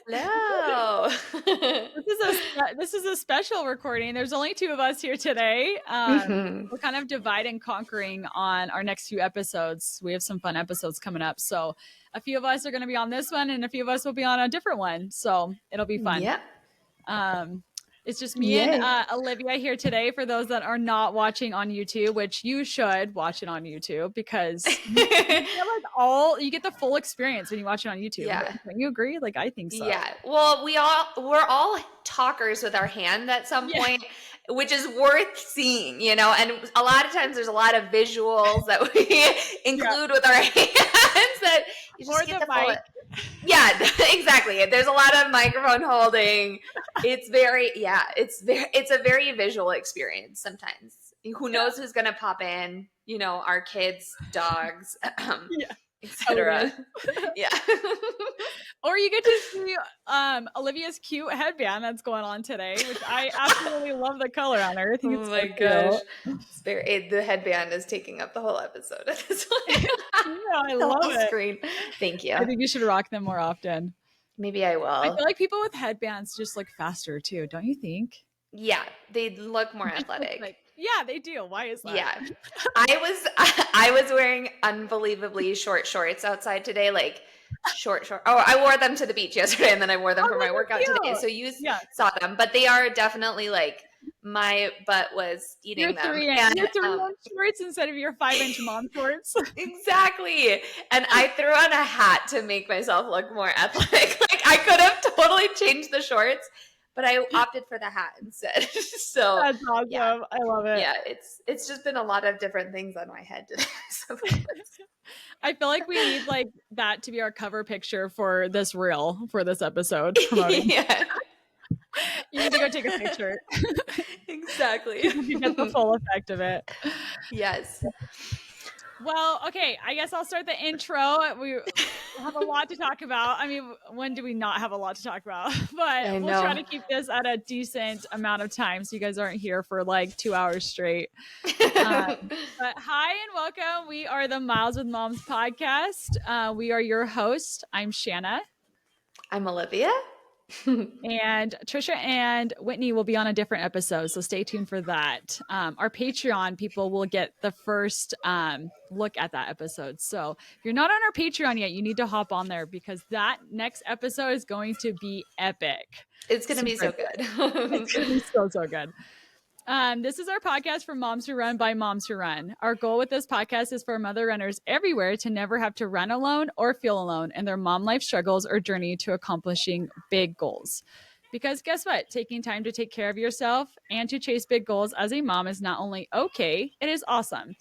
Hello. This is a special recording. There's only two of us here today. We're kind of divide and conquering on our next few episodes. We have some fun episodes coming up. So a few of us are going to be on this one and a few of us will be on a different one. So it'll be fun. Yep. It's just me and Olivia here today for those that are not watching on YouTube, which you should watch it on YouTube because you get the full experience when you watch it on YouTube. Yeah. Don't you agree? Like, I think so. Yeah. Well, we're all talkers with our hand at some point, which is worth seeing, and a lot of times there's a lot of visuals that we include with our hands that you just get the full. Yeah, exactly. There's a lot of microphone holding. It's a very visual experience sometimes. Who knows who's going to pop in, our kids, dogs, etc. Yeah. Or you get to see Olivia's cute headband that's going on today, which I absolutely love the color on her. I think it's my gosh. The headband is taking up the whole episode at this point. I love it. Screen. Thank you. I think you should rock them more often. Maybe I will. I feel like people with headbands just look faster too, don't you think? Yeah, they look more athletic. Yeah, they do. Why is that? Yeah. I was wearing unbelievably short shorts outside today, like short. Oh, I wore them to the beach yesterday and then I wore them for my workout today. So you saw them, but they are definitely like my butt was eating them. Your 3-inch shorts instead of your 5-inch mom shorts. Exactly. And I threw on a hat to make myself look more athletic. Like I could have totally changed the shorts, but I opted for the hat instead. So that's awesome. Yeah. I love it. Yeah, it's just been a lot of different things on my head today. So I feel like we need like that to be our cover picture for this reel for this episode. Yeah. You need to go take a picture. Exactly. You get the full effect of it. Yes. Well, okay, I guess I'll start the intro. We have a lot to talk about. I mean, when do we not have a lot to talk about? But we'll try to keep this at a decent amount of time so you guys aren't here for like 2 hours straight. But hi and welcome. We are the Miles with Moms podcast. We are your host. I'm Shanna. I'm Olivia. And Trisha and Whitney will be on a different episode, so stay tuned for that. Our Patreon people will get the first look at that episode. So if you're not on our Patreon yet, you need to hop on there because that next episode is going to be epic. It's going to be so good. It's going to be so good. This is our podcast for moms who run by moms who run. Our goal with this podcast is for mother runners everywhere to never have to run alone or feel alone in their mom life struggles or journey to accomplishing big goals. Because guess what? Taking time to take care of yourself and to chase big goals as a mom is not only okay, it is awesome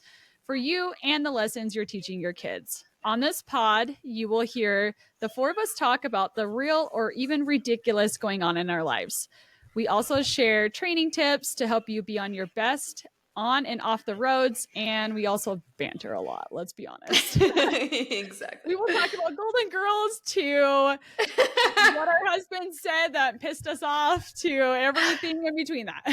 for you and the lessons you're teaching your kids. On this pod, you will hear the four of us talk about the real or even ridiculous going on in our lives. We also share training tips to help you be on your best on and off the roads. And we also banter a lot. Let's be honest. Exactly. We will talk about Golden Girls to what our husband said that pissed us off to everything in between that.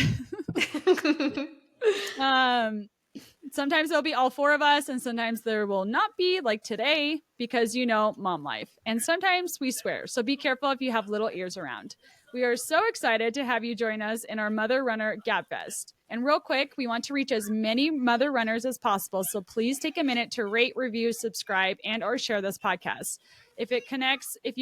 Sometimes there'll be all four of us and sometimes there will not be, like today, because mom life. And sometimes we swear. So be careful if you have little ears around. We are so excited to have you join us in our Mother Runner Gap Fest. And real quick, we want to reach as many mother runners as possible. So please take a minute to rate, review, subscribe, and or share this podcast. If you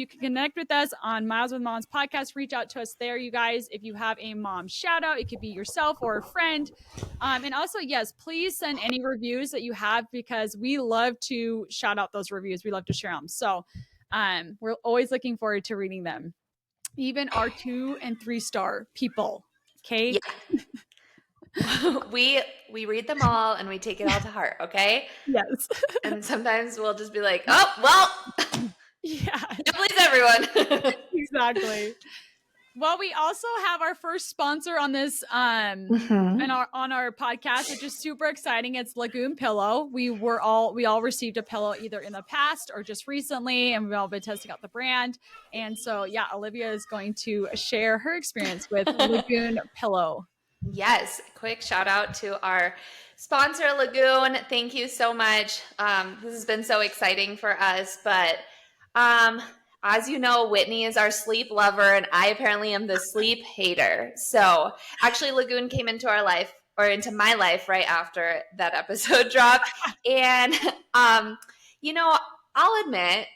can connect with us on Miles with Moms podcast, reach out to us there, you guys. If you have a mom shout out, it could be yourself or a friend. And also, yes, please send any reviews that you have because we love to shout out those reviews. We love to share them. So we're always looking forward to reading them. Even our 2 and 3 star people. Okay. Yeah. We read them all and we take it all to heart. Okay. Yes. And sometimes we'll just be like, oh, well, yeah. Please everyone. Exactly. Well, we also have our first sponsor on this on our podcast, which is super exciting. It's Lagoon Pillow. We all received a pillow either in the past or just recently, and we've all been testing out the brand. And so, yeah, Olivia is going to share her experience with Lagoon Pillow. Yes, quick shout out to our sponsor, Lagoon. Thank you so much. This has been so exciting for us, but as you know, Whitney is our sleep lover, and I apparently am the sleep hater. So actually, Lagoon came into our life or into my life right after that episode dropped. And you know, I'll admit,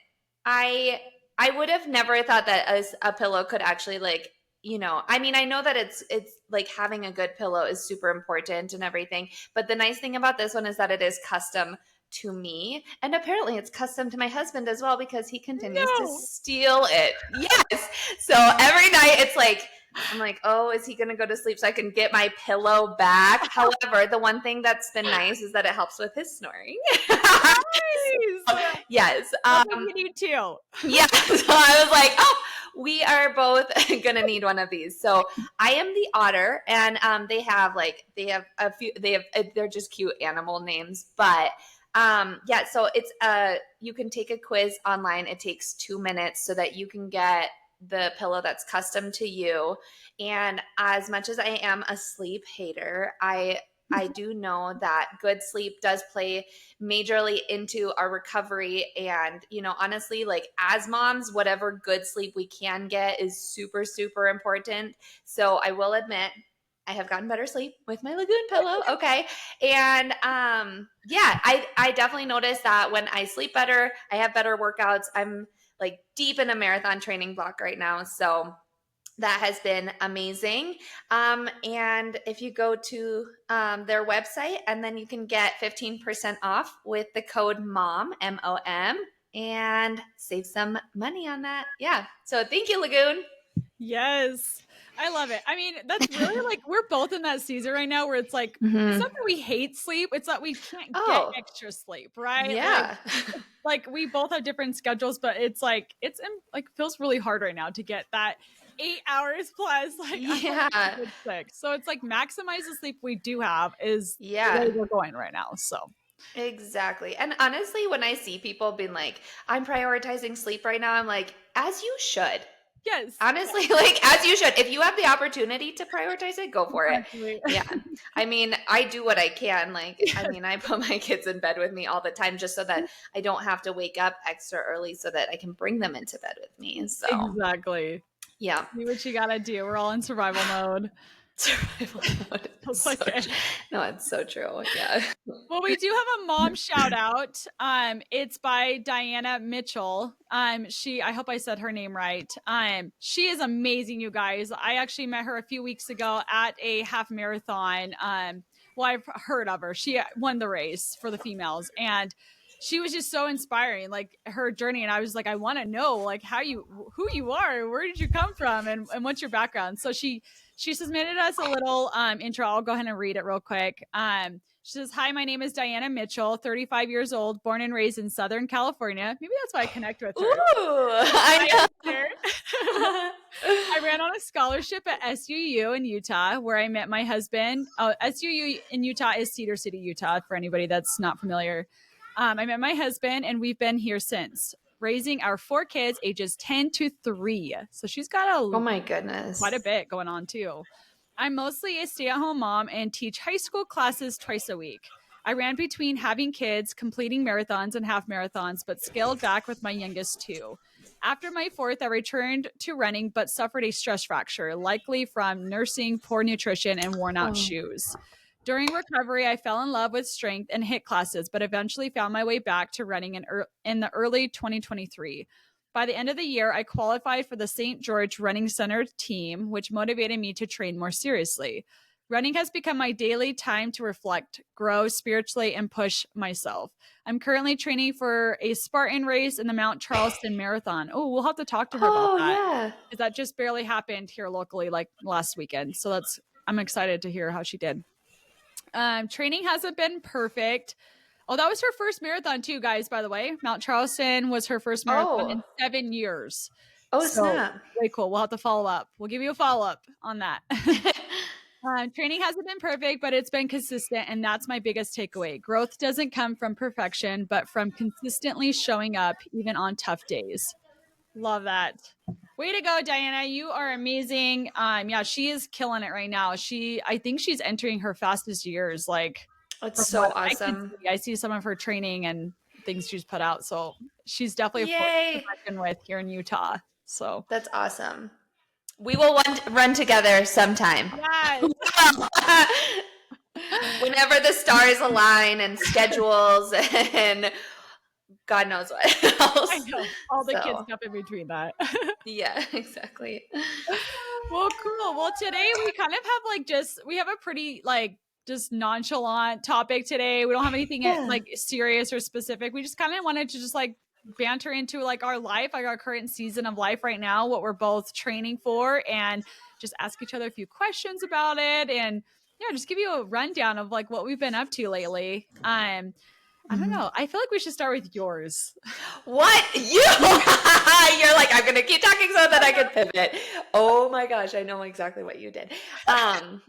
I I would have never thought that a pillow could actually like, I mean, I know that it's like having a good pillow is super important and everything, but the nice thing about this one is that it is custom to me, and apparently it's custom to my husband as well because he continues to No. steal it. Yes. So every night it's like I'm like, "Oh, is he going to go to sleep so I can get my pillow back?" However, the one thing that's been nice is that it helps with his snoring. Nice. Yes. That's what you need too. Yeah. So I was like, oh, we are both gonna need one of these. So I am the otter, and they have a few. They're just cute animal names, but yeah. So it's you can take a quiz online. It takes 2 minutes so that you can get the pillow that's custom to you. And as much as I am a sleep hater, I do know that good sleep does play majorly into our recovery. And, honestly, like as moms, whatever good sleep we can get is super, super important. So I will admit, I have gotten better sleep with my Lagoon pillow. Okay. And yeah, I definitely notice that when I sleep better, I have better workouts. I'm like deep in a marathon training block right now. So that has been amazing. And if you go to their website, and then you can get 15% off with the code MOM, MOM, and save some money on that. Yeah. So thank you, Lagoon. Yes. I love it. I mean, that's really like we're both in that season right now where it's like it's Mm-hmm. not that we hate sleep, it's that we can't get Oh, extra sleep, right? yeah. Like we both have different schedules, but it's like like feels really hard right now to get that 8 hours plus. Like I want to Yeah. get 6. So it's like maximize the sleep we do have is the way Yeah. we're going right now. So Exactly. And honestly, when I see people being like, I'm prioritizing sleep right now, I'm like, as you should. yes. Honestly, like as you should. If you have the opportunity to prioritize it, go for it. Exactly. Yeah. I mean, I do what I can. Like, I Yes, mean, I put my kids in bed with me all the time just so that I don't have to wake up extra early so that I can bring them into bed with me. So, exactly. yeah. Do what you gotta do. We're all in survival mode. Survival mode. That's So okay. no, it's so true. Yeah. Well, we do have a mom shout out. It's by Diana Mitchell. I hope I said her name right. She is amazing, you guys. I actually met her a few weeks ago at a half marathon. Well, I've heard of her. She won the race for the females, and she was just so inspiring, like her journey. And I was like, I want to know, like, who you are, where did you come from, and what's your background. So she submitted us a little intro. I'll go ahead and read it real quick. She says, "Hi, my name is Diana Mitchell, 35 years old, born and raised in Southern California." Maybe that's why I connect with her. Ooh, I I know. ran on a scholarship at SUU in Utah, where I met my husband. Oh, SUU in Utah is Cedar City, Utah, for anybody that's not familiar. I met my husband, and we've been here since, raising our 4 kids, ages 10 to 3. So she's got Oh my goodness. quite a bit going on too. I'm mostly a stay at home mom and teach high school classes twice a week. I ran between having kids, completing marathons and half marathons, but scaled back with my youngest 2. After my 4th, I returned to running, but suffered a stress fracture, likely from nursing, poor nutrition, and worn out Oh. shoes. During recovery, I fell in love with strength and HIIT classes, but eventually found my way back to running in the early 2023. By the end of the year, I qualified for the St. George Running Center team, which motivated me to train more seriously. Running has become my daily time to reflect, grow spiritually, and push myself. I'm currently training for a Spartan race in the Mount Charleston Marathon. Oh, we'll have to talk to her about Oh that yeah. because that just barely happened here locally, like last weekend. So I'm excited to hear how she did. Training hasn't been perfect. Oh, that was her first marathon too, guys, by the way. Mount Charleston was her first marathon in Oh. 7 years. Oh So snap. way cool. We'll have to follow up. We'll give you a follow up on that. Training hasn't been perfect, but it's been consistent. And that's my biggest takeaway. Growth doesn't come from perfection, but from consistently showing up, even on tough days. Love that. Way to go, Diana. You are amazing. Yeah, she is killing it right now. I think she's entering her fastest years. Like It's from so what I can awesome. see, I see some of her training and things she's put out. So she's definitely a force to Yay. reckon with here in Utah. So That's awesome. We will run together sometime. yes. Whenever the stars align and schedules and God knows what else. I know. All the kids So, stuff in between that. yeah, exactly. Well, cool. Well, today we kind of have like we have a pretty like just nonchalant topic today. We don't have anything Yeah. like serious or specific. We just kind of wanted to just like banter into like our life, like our current season of life right now, what we're both training for, and just ask each other a few questions about it. And yeah, just give you a rundown of like what we've been up to lately. I don't know. I feel like we should start with yours. What? You're like, I'm gonna keep talking so that I can pivot. Oh my gosh, I know exactly what you did. I've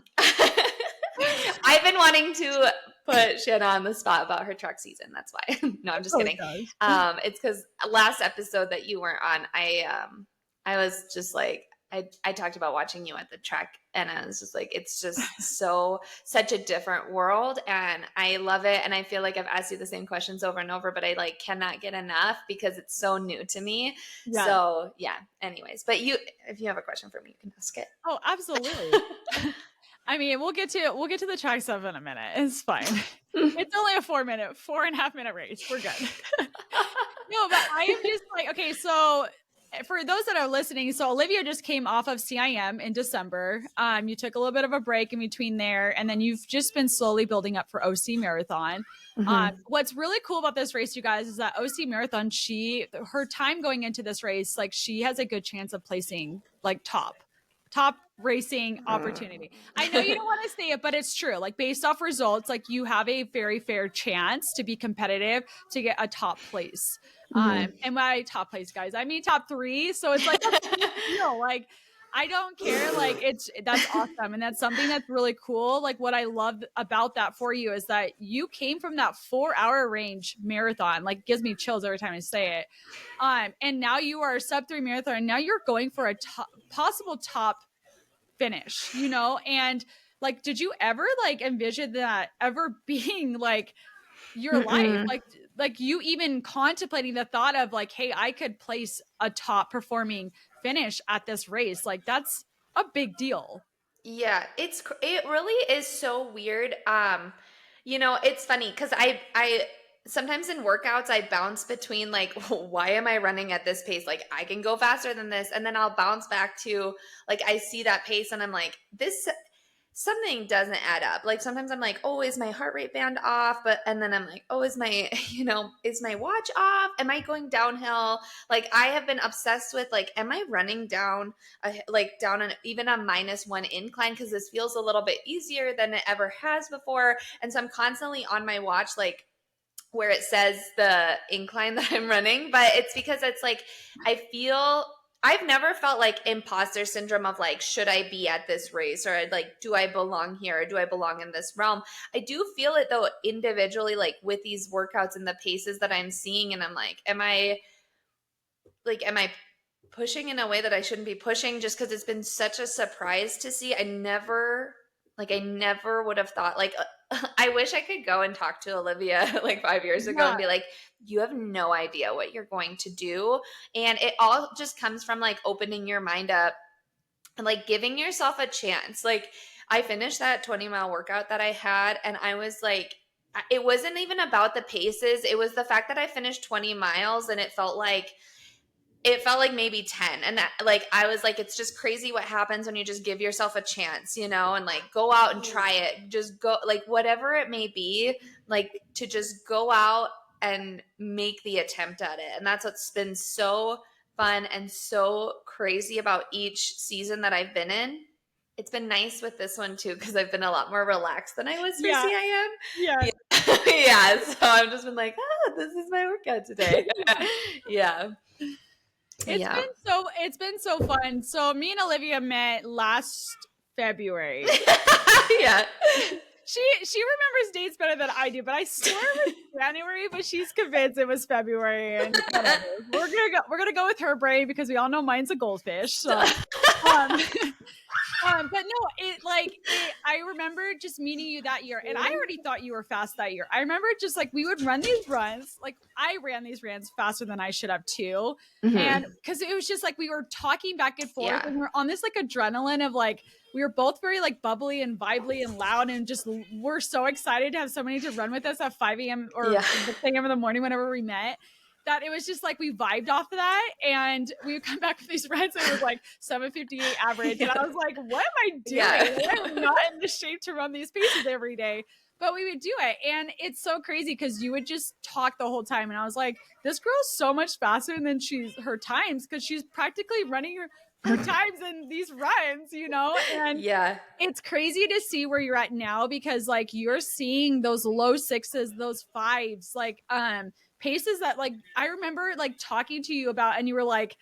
been wanting to put Shanna on the spot about her truck season. That's why. No, I'm just kidding. It's because last episode that you weren't on, I was just like, I talked about watching you at the track, and I was just like, it's just such a different world, and I love it. And I feel like I've asked you the same questions over and over, but I like cannot get enough because it's so new to me. Yeah. So yeah. Anyways, but if you have a question for me, you can ask it. Oh, absolutely. I mean, we'll get to the track stuff in a minute. It's fine. It's only a 4.5 minute race. We're good. No, but I am just like, okay, so for those that are listening, so Olivia just came off of CIM in December. You took a little bit of a break in between there, and then you've just been slowly building up for OC Marathon. What's really cool about this race, you guys, is that OC Marathon, her time going into this race, like she has a good chance of placing like top racing opportunity. I know you don't want to say it, but it's true. Like based off results, like you have a very fair chance to be competitive to get a top place. And by top place, guys, I mean top 3. So it's like, like I don't care. Like that's awesome. And that's something that's really cool. Like what I love about that for you is that you came from that 4-hour range marathon, like gives me chills every time I say it. And now you are a sub-3 marathon, and now you're going for a possible top finish, and like, did you ever like envision that ever being like your life? Like you even contemplating the thought of like, hey, I could place a top performing finish at this race. Like that's a big deal. Yeah, it really is so weird. It's funny because I sometimes in workouts I bounce between like, why am I running at this pace? Like I can go faster than this, and then I'll bounce back to like I see that pace and I'm like, this something doesn't add up. Like sometimes I'm like, oh, is my heart rate band off? And then I'm like, oh, is my is my watch off? Am I going downhill? Like I have been obsessed with like, am I running down even a -1 incline? Because this feels a little bit easier than it ever has before. And so I'm constantly on my watch, like where it says the incline that I'm running, but it's because it's like, I've never felt like imposter syndrome of like, should I be at this race, or like, do I belong here, or do I belong in this realm? I do feel it though individually, like with these workouts and the paces that I'm seeing, and I'm like, am I pushing in a way that I shouldn't be pushing, just because it's been such a surprise to see. I never would have thought, like, I wish I could go and talk to Olivia like 5 years ago and be like, you have no idea what you're going to do. And it all just comes from like opening your mind up and like giving yourself a chance. Like I finished that 20-mile workout that I had, and I was like, it wasn't even about the paces. It was the fact that I finished 20 miles and it felt like maybe 10. And that, like, I was like, it's just crazy what happens when you just give yourself a chance, and like go out and try it. Just go, like, whatever it may be, like to just go out and make the attempt at it. And that's what's been so fun and so crazy about each season that I've been in. It's been nice with this one too, because I've been a lot more relaxed than I was for CIM. Yeah. Yeah. So I've just been like, this is my workout today. Yeah. It's been so fun. So me and Olivia met last February. Yeah. She remembers dates better than I do, but I swear it was January, but she's convinced it was February, and we're gonna go with her brain because we all know mine's a goldfish. So But no, I remember just meeting you that year, and I already thought you were fast that year. I remember just like we would run these runs, like I ran these runs faster than I should have too, and Mhm. because it was just like we were talking back and forth, Yeah. and we're on this like adrenaline of like we were both very like bubbly and vibely and loud, and just we're so excited to have somebody to run with us at 5 a.m. or Yeah. 6 a.m. in the morning whenever we met, that it was just like we vibed off of that, and we would come back with these runs and it was like 7:58 average, and I was like, what am I doing? Yeah. I'm not in the shape to run these paces every day. But we would do it, and it's so crazy because you would just talk the whole time, and I was like, this girl's so much faster than she's her times because she's practically running her times in these runs, and Yeah. it's crazy to see where you're at now because like you're seeing those low sixes, those fives, like paces that like I remember like talking to you about, and you were like,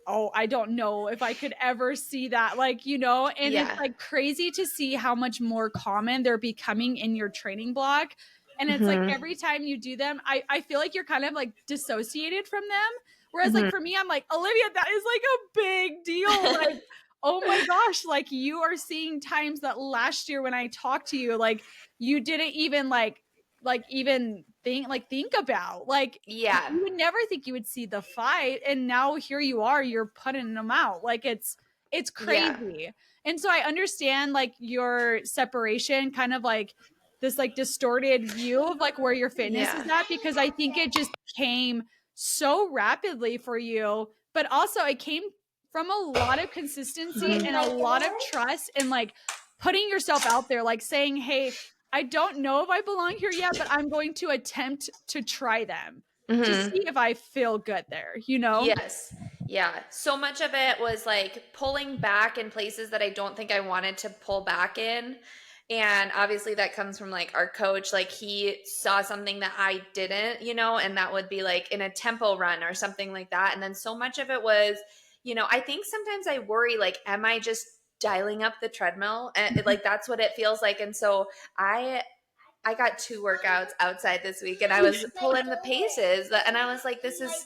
oh, I don't know if I could ever see that, like, and it's Yeah. like crazy to see how much more common they're becoming in your training block. And it's like Mhm. every time you do them, I feel like you're kind of like dissociated from them. Whereas like Mhm. for me, I'm like, Olivia, that is like a big deal. Like, oh my gosh, like you are seeing times that last year when I talked to you, like you didn't even even think about. Like Yeah. you would never think you would see the fight, and now here you are, you're putting them out. Like it's Yeah. crazy. And so I understand like your separation, kind of like this like distorted view of like where your fitness Yeah. is at, because I think it just came so rapidly for you, but also it came from a lot of consistency and a lot of trust and like putting yourself out there, like saying, hey, I don't know if I belong here yet, but I'm going to attempt to try them to Mhm. see if I feel good there. Yes. Yeah. So much of it was like pulling back in places that I don't think I wanted to pull back in. And obviously that comes from like our coach. Like he saw something that I didn't, and that would be like in a tempo run or something like that. And then so much of it was, I think sometimes I worry, like, am I just dialing up the treadmill? And like that's what it feels like. And so I got 2 workouts outside this week and I was pulling the paces and I was like, this is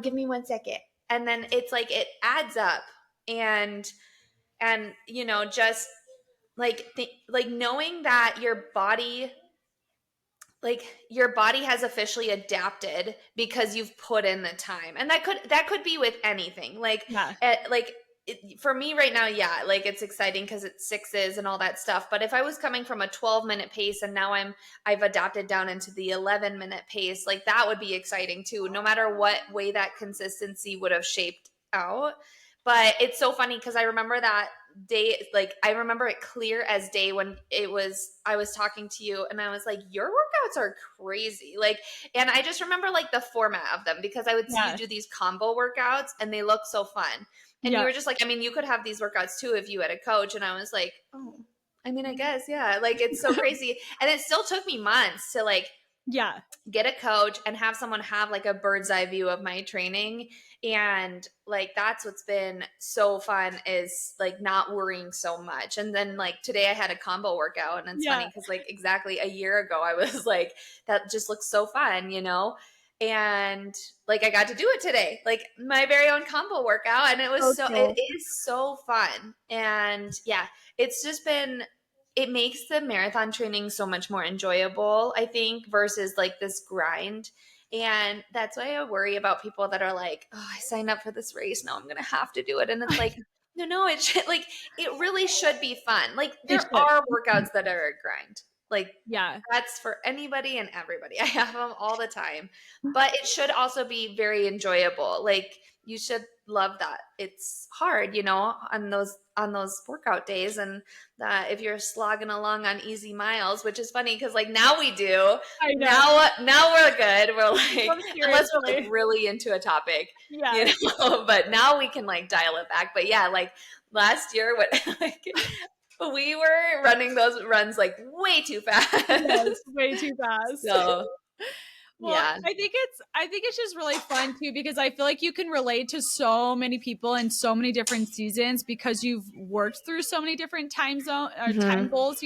give me 1 second. And then it's like it adds up. And just like knowing that your body has officially adapted because you've put in the time. And that could be with anything. Yeah. For me right now, yeah, like it's exciting because it's sixes and all that stuff. But if I was coming from a 12-minute pace and now I've adapted down into the 11-minute pace, like that would be exciting too, no matter what way that consistency would have shaped out. But it's so funny because I remember that day, like I remember it clear as day when I was talking to you and I was like, your workouts are crazy. Like, and I just remember like the format of them because I would see you Yeah. do these combo workouts and they look so fun. And you Yeah. were just like, I mean, you could have these workouts too if you had a coach. And I was like, oh, I mean, I guess, yeah. Like it's so crazy. And it still took me months to like Yeah. get a coach and have someone have like a bird's eye view of my training. And like that's what's been so fun, is like not worrying so much. And then like today I had a combo workout and it's funny Yeah. because like exactly a year ago I was like, that just looks so fun. And like I got to do it today, like my very own combo workout, and So it cool. is so fun. And yeah, it's just been, it makes the marathon training so much more enjoyable, I think, versus like this grind. And that's why I worry about people that are like, oh, I signed up for this race, now I'm gonna have to do it. And it's like, no, it should, like, it really should be fun. Like It there should. are workouts that are a grind. Like Yeah. that's for anybody and everybody. I have them all the time. But it should also be very enjoyable. Like you should love that it's hard, on those workout days, and that if you're slogging along on easy miles, which is funny because like now we do. I know. Now we're good. We're like, unless we're like Seriously. really into a topic, Yeah. but now we can like dial it back. But yeah, like last year, what like we were running those runs like way too fast. Yes, way too fast. So Well, yeah. I think it's just really fun too, because I feel like you can relate to so many people in so many different seasons because you've worked through so many different time zone or time Mhm. goals,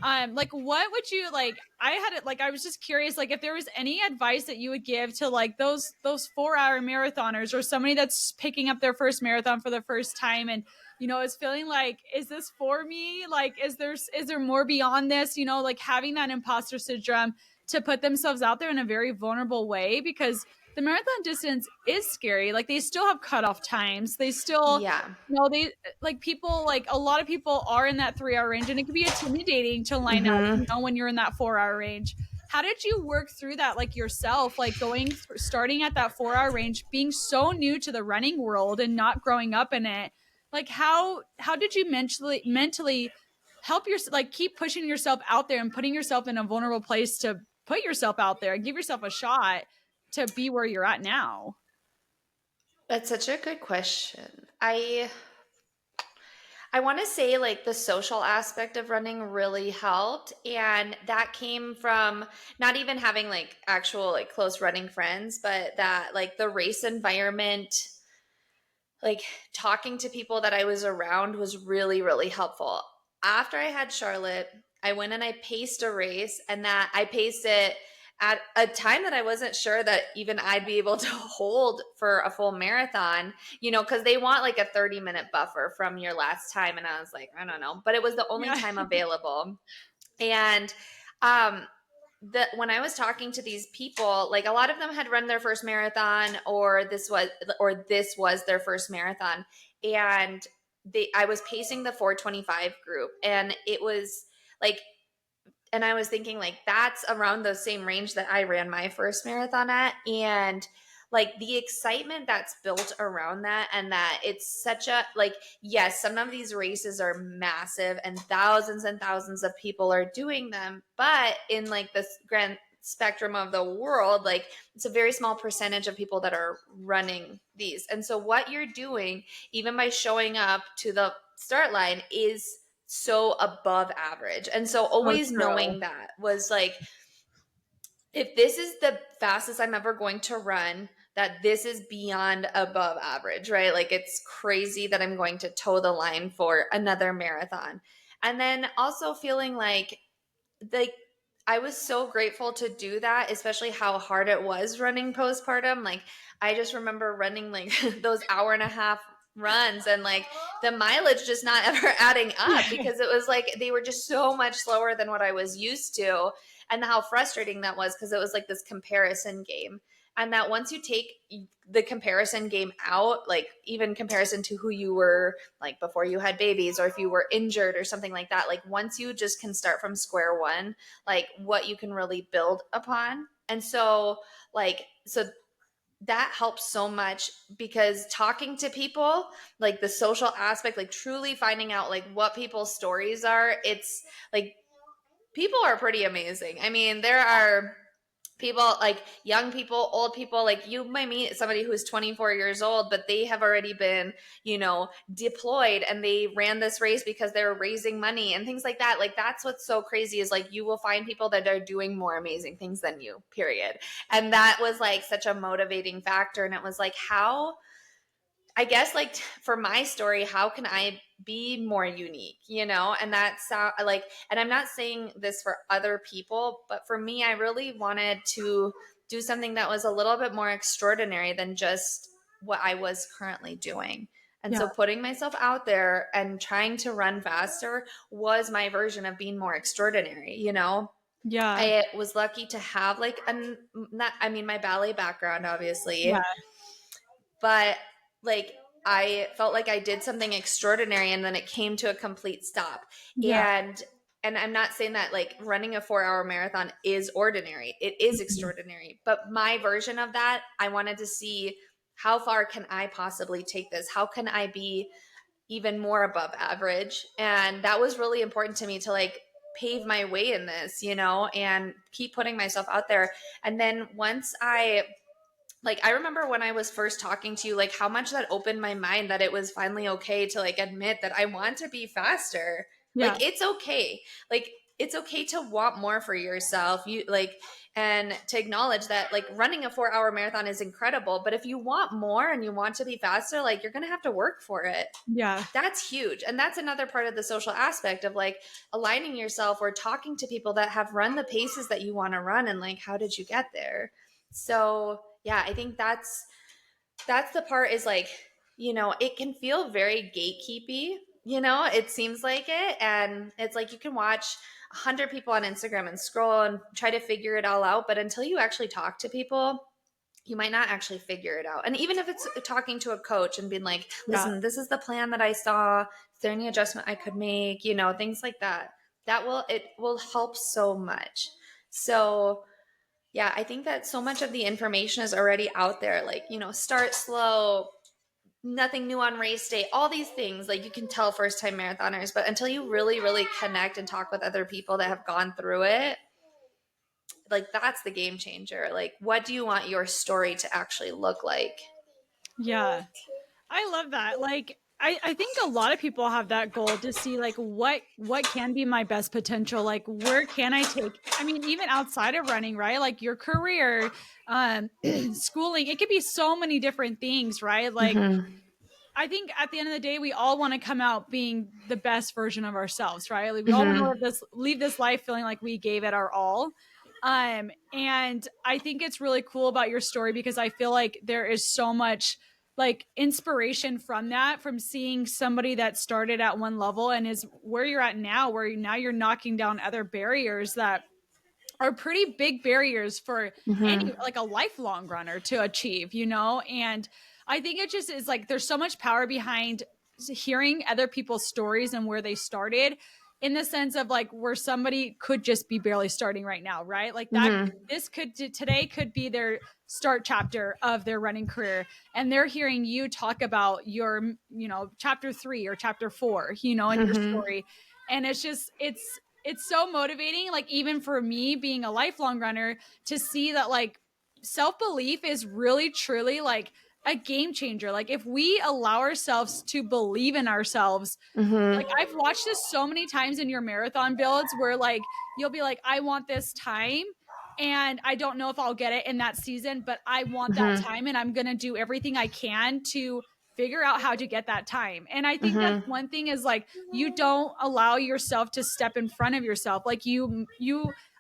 Like what would you like? I had it like I was just curious, like if there was any advice that you would give to like those 4 hour marathoners or somebody that's picking up their first marathon for the first time and is feeling like, is this for me? Like, is there more beyond this? Like having that imposter syndrome to put themselves out there in a very vulnerable way because the marathon distance is scary. Like they still have cutoff times. They still Yeah. they like people like a lot of people are in that 3 hour range and it can be intimidating to line up Hmm. when you're in that 4 hour range. How did you work through that like yourself, like starting at that 4 hour range, being so new to the running world and not growing up in it? Like how did you mentally help yourself, like keep pushing yourself out there and putting yourself in a vulnerable place to put yourself out there and give yourself a shot to be where you're at now? That's such a good question. I want to say like the social aspect of running really helped, and that came from not even having like actual like close running friends, but that like the race environment, like talking to people that I was around was really, really helpful. After I had Charlotte, I went and I paced a race, and that I paced it at a time that I wasn't sure that even I'd be able to hold for a full marathon, because they want like a 30-minute buffer from your last time. And I was like, I don't know. But it was the only Yeah. time available. And um, when I was talking to these people, like a lot of them had run their first marathon, or this was their first marathon, and I was pacing the 425 group, and it was like, and I was thinking like that's around the same range that I ran my first marathon at, and like the excitement that's built around that, and that it's such a like, yes, some of these races are massive and thousands of people are doing them, but in like this grand spectrum of the world, like it's a very small percentage of people that are running these. And so what you're doing, even by showing up to the start line, is so above average. And so So always true. knowing that was like, if this is the fastest I'm ever going to run, that this is beyond above average, right? Like it's crazy that I'm going to toe the line for another marathon. And then also feeling like I was so grateful to do that, especially how hard it was running postpartum. Like I just remember running like those hour and a half runs, and like the mileage just not ever adding up because it was like they were just so much slower than what I was used to, and how frustrating that was because it was like this comparison game. And that once you take the comparison game out, like even comparison to who you were like before you had babies, or if you were injured or something like that, like once you just can start from square one, like what you can really build upon. And so that helps so much, because talking to people, like the social aspect, like truly finding out like what people's stories are, it's like people are pretty amazing. I mean, there are people, like young people, old people, like you might meet somebody who's 24 years old, but they have already been, deployed, and they ran this race because they were raising money and things like that. Like that's what's so crazy, is like you will find people that are doing more amazing things than you, period. And that was like such a motivating factor. And it was like, how, I guess, like for my story, how can I be more unique, And that's like, and I'm not saying this for other people, but for me, I really wanted to do something that was a little bit more extraordinary than just what I was currently doing. And Yeah. so putting myself out there and trying to run faster was my version of being more extraordinary. Yeah. I was lucky to have like my ballet background, Yeah. obviously, but like I felt like I did something extraordinary, and then it came to a complete stop. Yeah. And I'm not saying that like running a 4-hour marathon is ordinary. It is Mhm. extraordinary. But my version of that, I wanted to see, how far can I possibly take this? How can I be even more above average? And that was really important to me, to like pave my way in this, and keep putting myself out there. And then once I remember when I was first talking to you, like how much that opened my mind, that it was finally okay to like admit that I want to be faster. Yeah. Like it's okay. Like it's okay to want more for yourself. You like, and to acknowledge that like running a 4 hour marathon is incredible, but if you want more and you want to be faster, like you're going to have to work for it. Yeah. That's huge. And that's another part of the social aspect of like aligning yourself or talking to people that have run the paces that you want to run, and like, how did you get there? So yeah, I think that's the part is like, it can feel very gatekeepy, it seems like it. And it's like, you can watch 100 people on Instagram and scroll and try to figure it all out. But until you actually talk to people, you might not actually figure it out. And even if it's talking to a coach and being like, Yeah. listen, this is the plan that I saw. Is there any adjustment I could make? Things like that. It will help so much. So yeah, I think that so much of the information is already out there. Like, start slow, nothing new on race day, all these things. Like, you can tell first time marathoners, but until you really, really connect and talk with other people that have gone through it, like, that's the game changer. Like, what do you want your story to actually look like? Yeah. I love that. Like I think a lot of people have that goal to see like what can be my best potential, like where can I take, I mean, even outside of running, right? Like your career, schooling, it could be so many different things, right? Like Mm-hmm. I think at the end of the day, we all want to come out being the best version of ourselves, right? Like we all want to Mm-hmm. leave this life feeling like we gave it our all. And I think it's really cool about your story because I feel like there is so much like inspiration from that, from seeing somebody that started at one level and is where you're at now, where now you're knocking down other barriers that are pretty big barriers for any, Mm-hmm. like a lifelong runner to achieve, and I think it just is like there's so much power behind hearing other people's stories and where they started, in the sense of like where somebody could just be barely starting right now, right? Like that, Mm-hmm. this could today could be their start chapter of their running career, and they're hearing you talk about your chapter 3 or chapter 4, in your Mm-hmm. story. And it's just it's so motivating, like even for me being a lifelong runner, to see that like self-belief is really truly like a game changer. Like if we allow ourselves to believe in ourselves, like Mm-hmm. I've watched this so many times in your marathon builds where like you'll be like, I want this time and I don't know if I'll get it in that season, but I want that Mm-hmm. time and I'm going to do everything I can to figure out how to get that time. And I think that's Mm-hmm. one thing is like you don't allow yourself to step in front of yourself. Like you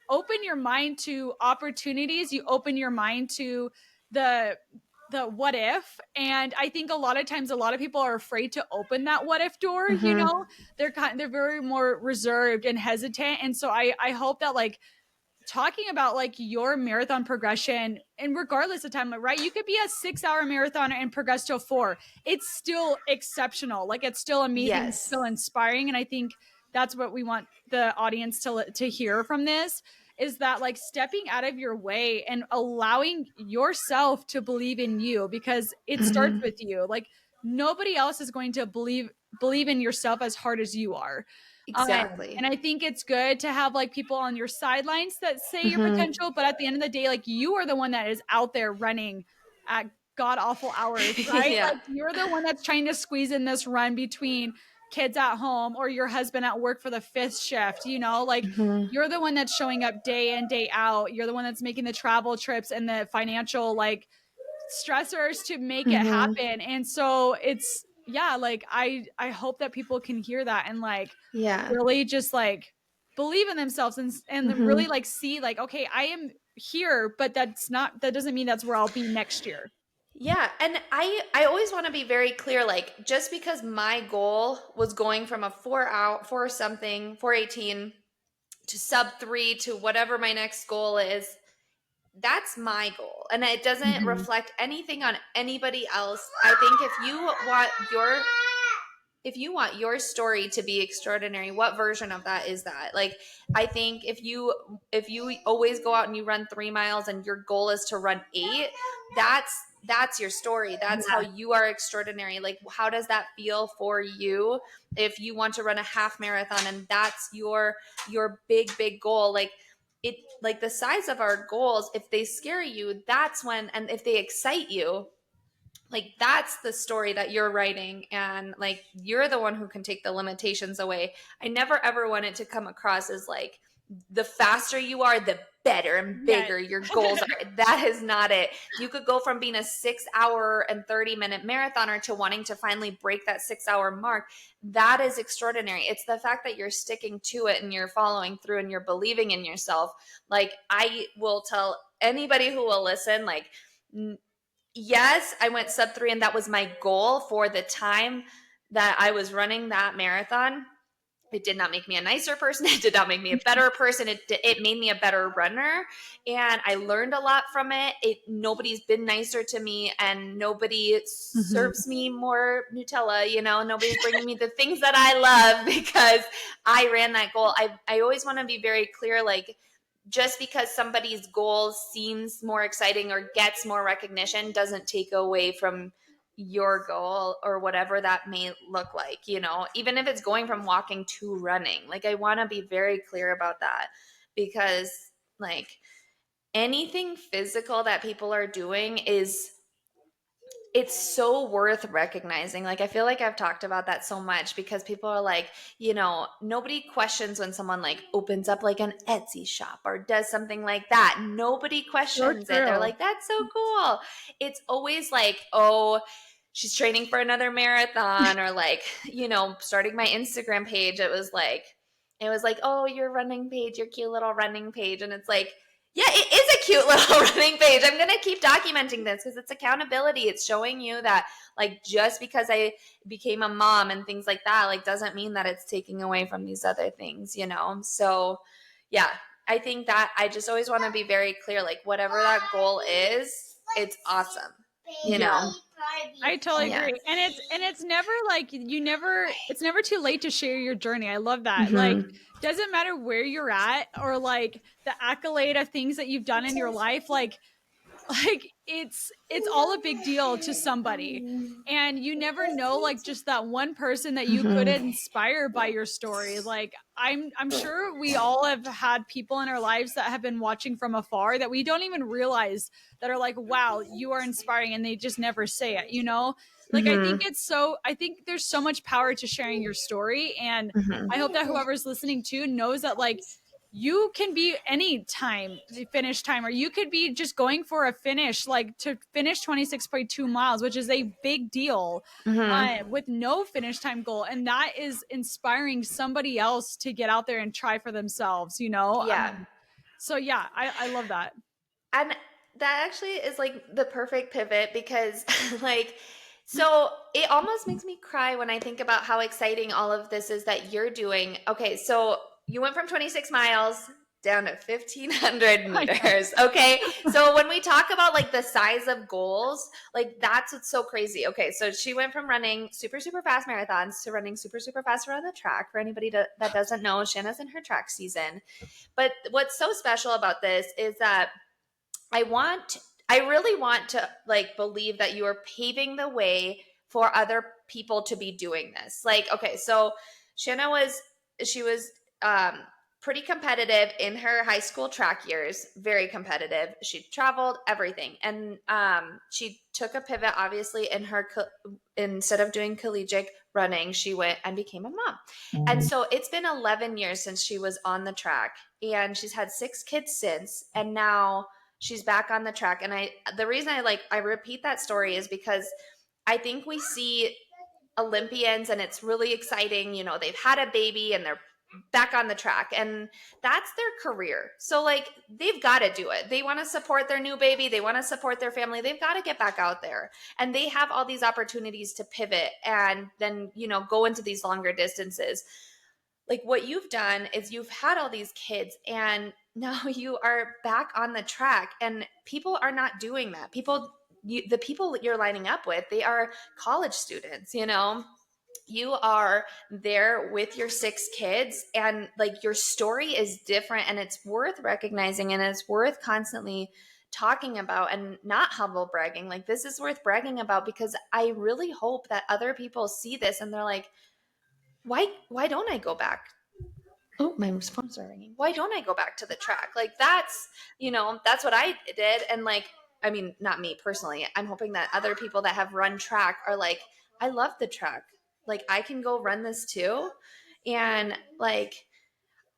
open your mind to opportunities, you open your mind to the what if. And I think a lot of times a lot of people are afraid to open that what if door, Mm-hmm. they're very more reserved and hesitant. And so I hope that like talking about like your marathon progression, and regardless of time, right, you could be a 6 hour marathoner and progress to a 4, it's still exceptional, like it's still amazing, it's Yes. still inspiring. And I think that's what we want the audience to hear from this, is that like stepping out of your way and allowing yourself to believe in you, because it starts Mm-hmm. with you. Like nobody else is going to believe in yourself as hard as you are. Exactly. And I think it's good to have like people on your sidelines that say your Mm-hmm. potential, but at the end of the day, like you are the one that is out there running at god awful hours, right? Yeah. Like you're the one that's trying to squeeze in this run between kids at home or your husband at work for the 5th shift, like Mm-hmm. you're the one that's showing up day in, day out. You're the one that's making the travel trips and the financial like stressors to make it Mm-hmm. happen. And so it's, yeah, like I hope that people can hear that and like Yeah. really just like believe in themselves and Mm-hmm. really like see like, okay, I am here, but that doesn't mean that's where I'll be next year. Yeah, and I always want to be very clear, like, just because my goal was going from a 4 hour 418 to sub 3 to whatever my next goal is, that's my goal. And it doesn't Mhm. reflect anything on anybody else. I think if you want your story to be extraordinary, what version of that is that? Like, I think if you always go out and you run 3 miles and your goal is to run 8, that's your story. That's how Yeah. you are extraordinary. Like, how does that feel for you? If you want to run a half marathon and that's your big goal, like, it, like, the size of our goals, if they scare you, that's when, and if they excite you, like, that's the story that you're writing, and like, you're the one who can take the limitations away. I never ever want it to come across as like the faster you are, the better and Yes. bigger your goals are. That is not it. You could go from being a 6 hour and 30-minute marathoner to wanting to finally break that 6 hour mark. That is extraordinary. It's the fact that you're sticking to it and you're following through and you're believing in yourself. Like, I will tell anybody who will listen, like, yes, I went sub 3 and that was my goal for the time that I was running that marathon. It did not make me a nicer person. It did not make me a better person. It made me a better runner, and I learned a lot from it. Nobody's been nicer to me, and nobody serves me more Nutella. Nobody's bringing me the things that I love because I ran that goal. I always want to be very clear, like, just because somebody's goal seems more exciting or gets more recognition doesn't take away from your goal or whatever that may look like, even if it's going from walking to running. Like, I want to be very clear about that, because, like, anything physical that people are doing it's so worth recognizing. Like, I feel like I've talked about that so much because people are like, nobody questions when someone like opens up like an Etsy shop or does something like that. Nobody questions it. They're like, that's so cool. It's always like, oh, she's training for another marathon, or like, starting my Instagram page. It was like, oh, your running page, your cute little running page. And it's like, yeah, it is a cute little running page. I'm going to keep documenting this because it's accountability. It's showing you that, like, just because I became a mom and things like that, like, doesn't mean that it's taking away from these other things, So, yeah, I think that I just always want to be very clear, like, whatever that goal is, it's awesome, I totally Yeah. agree. And it's never like it's never too late to share your journey. I love that. Like, Mm-hmm. doesn't matter where you're at or like the accolade of things that you've done in your life, like it's all a big deal to somebody, and you never know, like, just that one person that you could Mm-hmm. inspire by your story. Like, I'm sure we all have had people in our lives that have been watching from afar that we don't even realize, that are like, wow, you are inspiring, and they just never say it. Like, Mm-hmm. I think there's so much power to sharing your story, and I hope that whoever's listening to knows that, like, you can be any time the finish time, or you could be just going for a finish, like to finish 26.2 miles, which is a big deal, Mm-hmm. with no finish time goal. And that is inspiring somebody else to get out there and try for themselves. Yeah. So yeah, I love that. And that actually is like the perfect pivot because, like, so it almost makes me cry when I think about how exciting all of this is that you're doing. Okay, so you went from 26 miles down to 1,500 I know. meters. Okay, so when we talk about like the size of goals, like, that's what's so crazy. Okay, so she went from running super, super fast marathons to running super, super fast around the track. For anybody that doesn't know, Shanna's in her track season. But what's so special about this is that I want I really want to, like, believe that you are paving the way for other people to be doing this. Like, okay, so Shanna was um pretty competitive in her high school track years, very competitive. She traveled everything. And she took a pivot, obviously, in her instead of doing collegiate running, she went and became a mom. And so it's been 11 years since she was on the track, and she's had 6 kids since, and now she's back on the track. And the reason I repeat that story is because I think we see Olympians and it's really exciting. They've had a baby and they're back on the track, and that's their career. So, like, they've got to do it. They want to support their new baby. They want to support their family. They've got to get back out there, and they have all these opportunities to pivot and then, go into these longer distances. Like, what you've done is you've had all these kids, and now you are back on the track, and people are not doing that. The people you're lining up with, they are college students. You are there with your 6 kids, and, like, your story is different, and it's worth recognizing, and it's worth constantly talking about, and not humble bragging. Like, this is worth bragging about, because I really hope that other people see this and they're like, why don't I go back? Oh, my phones are ringing. Why don't I go back to the track? Like, that's what I did. And, like, I mean, not me personally. I'm hoping that other people that have run track are like, I love the track. Like, I can go run this too. And, like,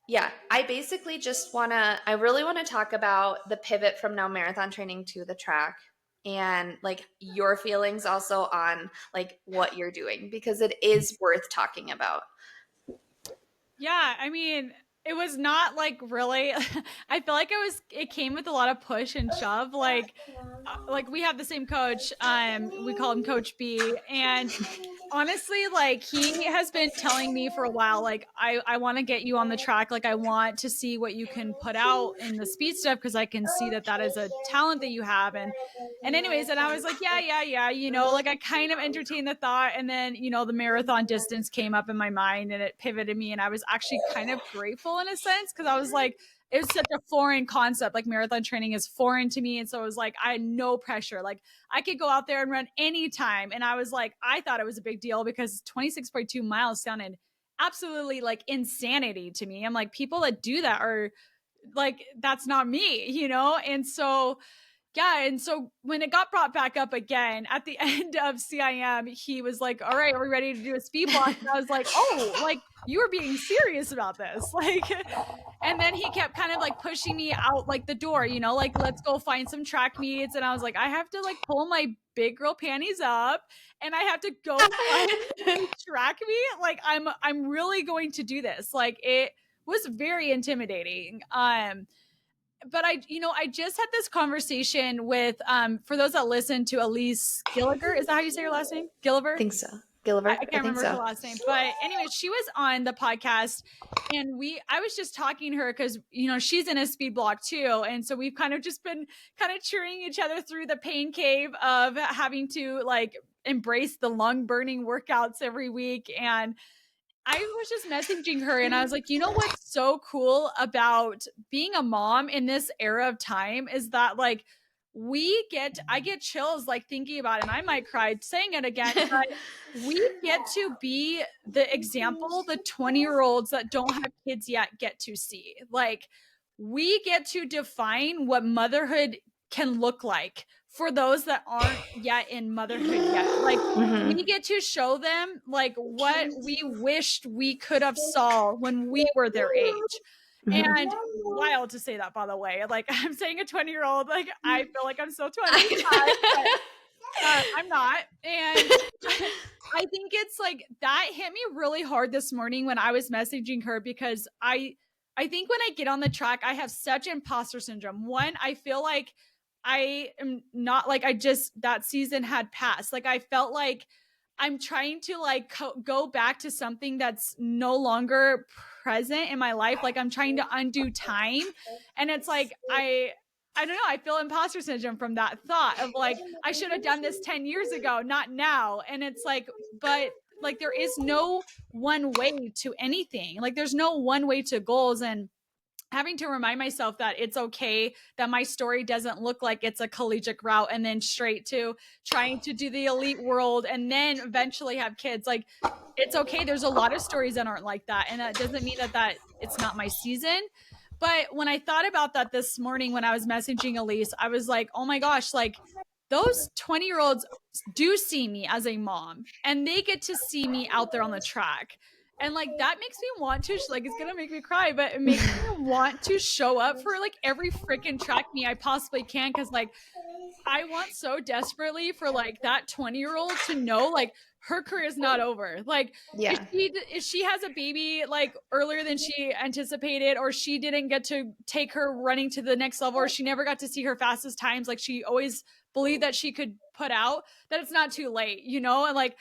Yeah, I basically just I really want to talk about the pivot from now marathon training to the track, and like your feelings also on like what you're doing, because it is worth talking about. Yeah, I mean, it was not like really I feel like it came with a lot of push and shove. Like we have the same coach. We call him Coach B, and honestly, like he has been telling me for a while, like I want to get you on the track. Like I want to see what you can put out in the speed stuff, because I can see that that is a talent that you have. And anyways, and I was like, yeah, like I kind of entertained the thought, and then the marathon distance came up in my mind, and it pivoted me, and I was actually kind of grateful in a sense, because I was like, it was such a foreign concept. Like marathon training is foreign to me, and so it was like I had no pressure. Like I could go out there and run anytime. And I was like, I thought it was a big deal because 26.2 miles sounded absolutely like insanity to me. I'm like, people that do that are like, that's not me. And so, yeah. And so when it got brought back up again at the end of CIM, he was like, all right, are we ready to do a speed block? And I was like, oh, like you were being serious about this. Like, and then he kept kind of like pushing me out like the door, like let's go find some track meets. And I was like, I have to like pull my big girl panties up and I have to go find a track meet. Like I'm really going to do this. Like it was very intimidating. But I just had this conversation with for those that listen to Elise Gilliger. Is that how you say your last name? I Gilliver? think so. Gilliver, I I can't think remember her so. last name, but anyway, she was on the podcast, and I was just talking to her because she's in a speed block too, and so we've kind of just been kind of cheering each other through the pain cave of having to like embrace the lung burning workouts every week. And I was just messaging her, and I was like, what's so cool about being a mom in this era of time is that like I get chills like thinking about it, and I might cry saying it again, but we get to be the example the 20-year-olds that don't have kids yet get to see. Like we get to define what motherhood can look like for those that aren't yet in motherhood yet. Like Mhm. we get to show them like what we wished we could have saw when we were their age. Mhm. And wild to say that, by the way. Like I'm saying a 20-year-old, like I feel like I'm still 25, but I'm not. And I think it's like that hit me really hard this morning when I was messaging her, because I think when I get on the track, I have such imposter syndrome. One, I feel like I am not like that season had passed. Like I felt like I'm trying to like go back to something that's no longer present in my life. Like I'm trying to undo time. And it's like I don't know, I feel imposter syndrome from that thought of like I should have done this 10 years ago, not now. And it's like, but like there is no one way to anything. Like there's no one way to goals. And having to remind myself that it's okay that my story doesn't look like it's a collegiate route and then straight to trying to do the elite world and then eventually have kids. Like it's okay. There's a lot of stories that aren't like that. And that doesn't mean that it's not my season. But when I thought about that this morning, when I was messaging Elise, I was like, oh my gosh, like those 20-year-olds do see me as a mom and they get to see me out there on the track. And like that makes me want to like it's gonna make me cry, but it makes me want to show up for like every freaking track meet I possibly can, because like I want so desperately for like that 20-year-old to know like her career is not over. Like Yeah. if she has a baby like earlier than she anticipated, or she didn't get to take her running to the next level, or she never got to see her fastest times like she always believed that she could put out, that it's not too late, and like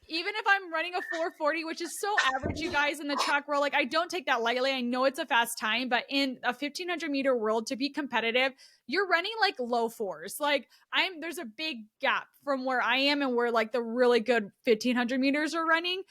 even if I'm running a 440, which is so average, you guys, in the track world, like I don't take that lightly. I know it's a fast time, but in a 1500-meter world, to be competitive, you're running like low fours. Like there's a big gap from where I am and where like the really good 1500 meters are running.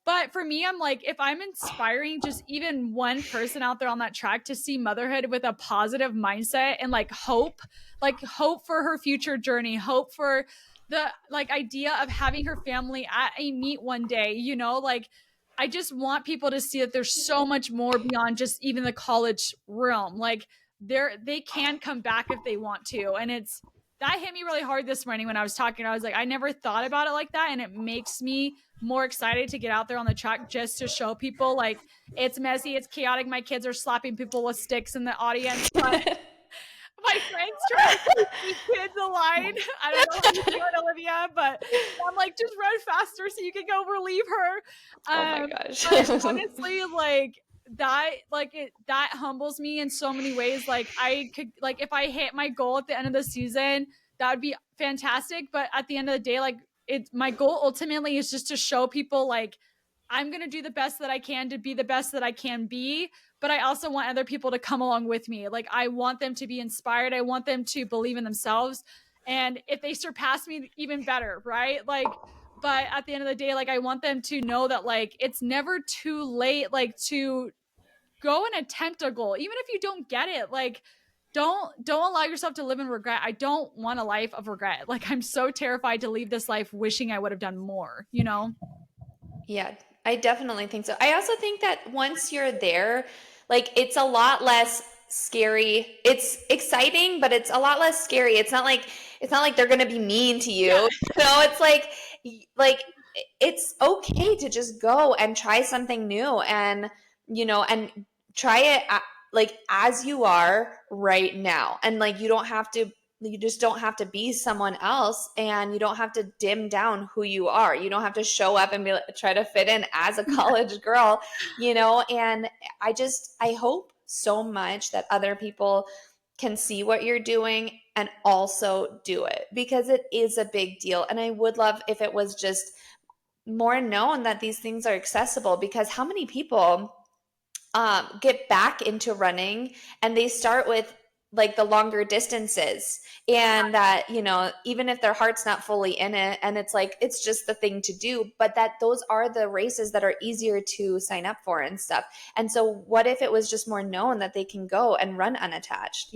But for me, I'm like, if I'm inspiring just even one person out there on that track to see motherhood with a positive mindset and like hope for her future journey, hope for the like idea of having her family at a meet one day, like I just want people to see that there's so much more beyond just even the college realm. Like they can come back if they want to. And that hit me really hard this morning when I was talking. I was like, I never thought about it like that. And it makes me more excited to get out there on the track just to show people like it's messy, it's chaotic. My kids are slapping people with sticks in the audience, but my friend's trying to keep kids alive. I don't know how you do it, Olivia, but I'm like, just run faster so you can go relieve her. Oh my gosh. But honestly, that humbles me in so many ways. Like I could, like, if I hit my goal at the end of the season, that would be fantastic. But at the end of the day, like, my goal ultimately is just to show people like I'm going to do the best that I can to be the best that I can be. But I also want other people to come along with me. Like, I want them to be inspired. I want them to believe in themselves. And if they surpass me, even better, right? Like, but at the end of the day, like, I want them to know that, like, it's never too late, like, to go and attempt a goal. Even if you don't get it, like, don't allow yourself to live in regret. I don't want a life of regret. Like, I'm so terrified to leave this life wishing I would have done more, you know? Yeah, I definitely think so. I also think that once you're there, like it's a lot less scary. It's exciting, but it's a lot less scary. It's not like they're going to be mean to you. Yeah. It's like it's okay to just go and try something new and and try it like as you are right now. And like you just don't have to be someone else, and you don't have to dim down who you are. You don't have to show up and try to fit in as a college girl, and I hope so much that other people can see what you're doing and also do it, because it is a big deal. And I would love if it was just more known that these things are accessible, because how many people get back into running and they start with like the longer distances, and that even if their heart's not fully in it and it's like it's just the thing to do, but that those are the races that are easier to sign up for and stuff. And so what if it was just more known that they can go and run unattached?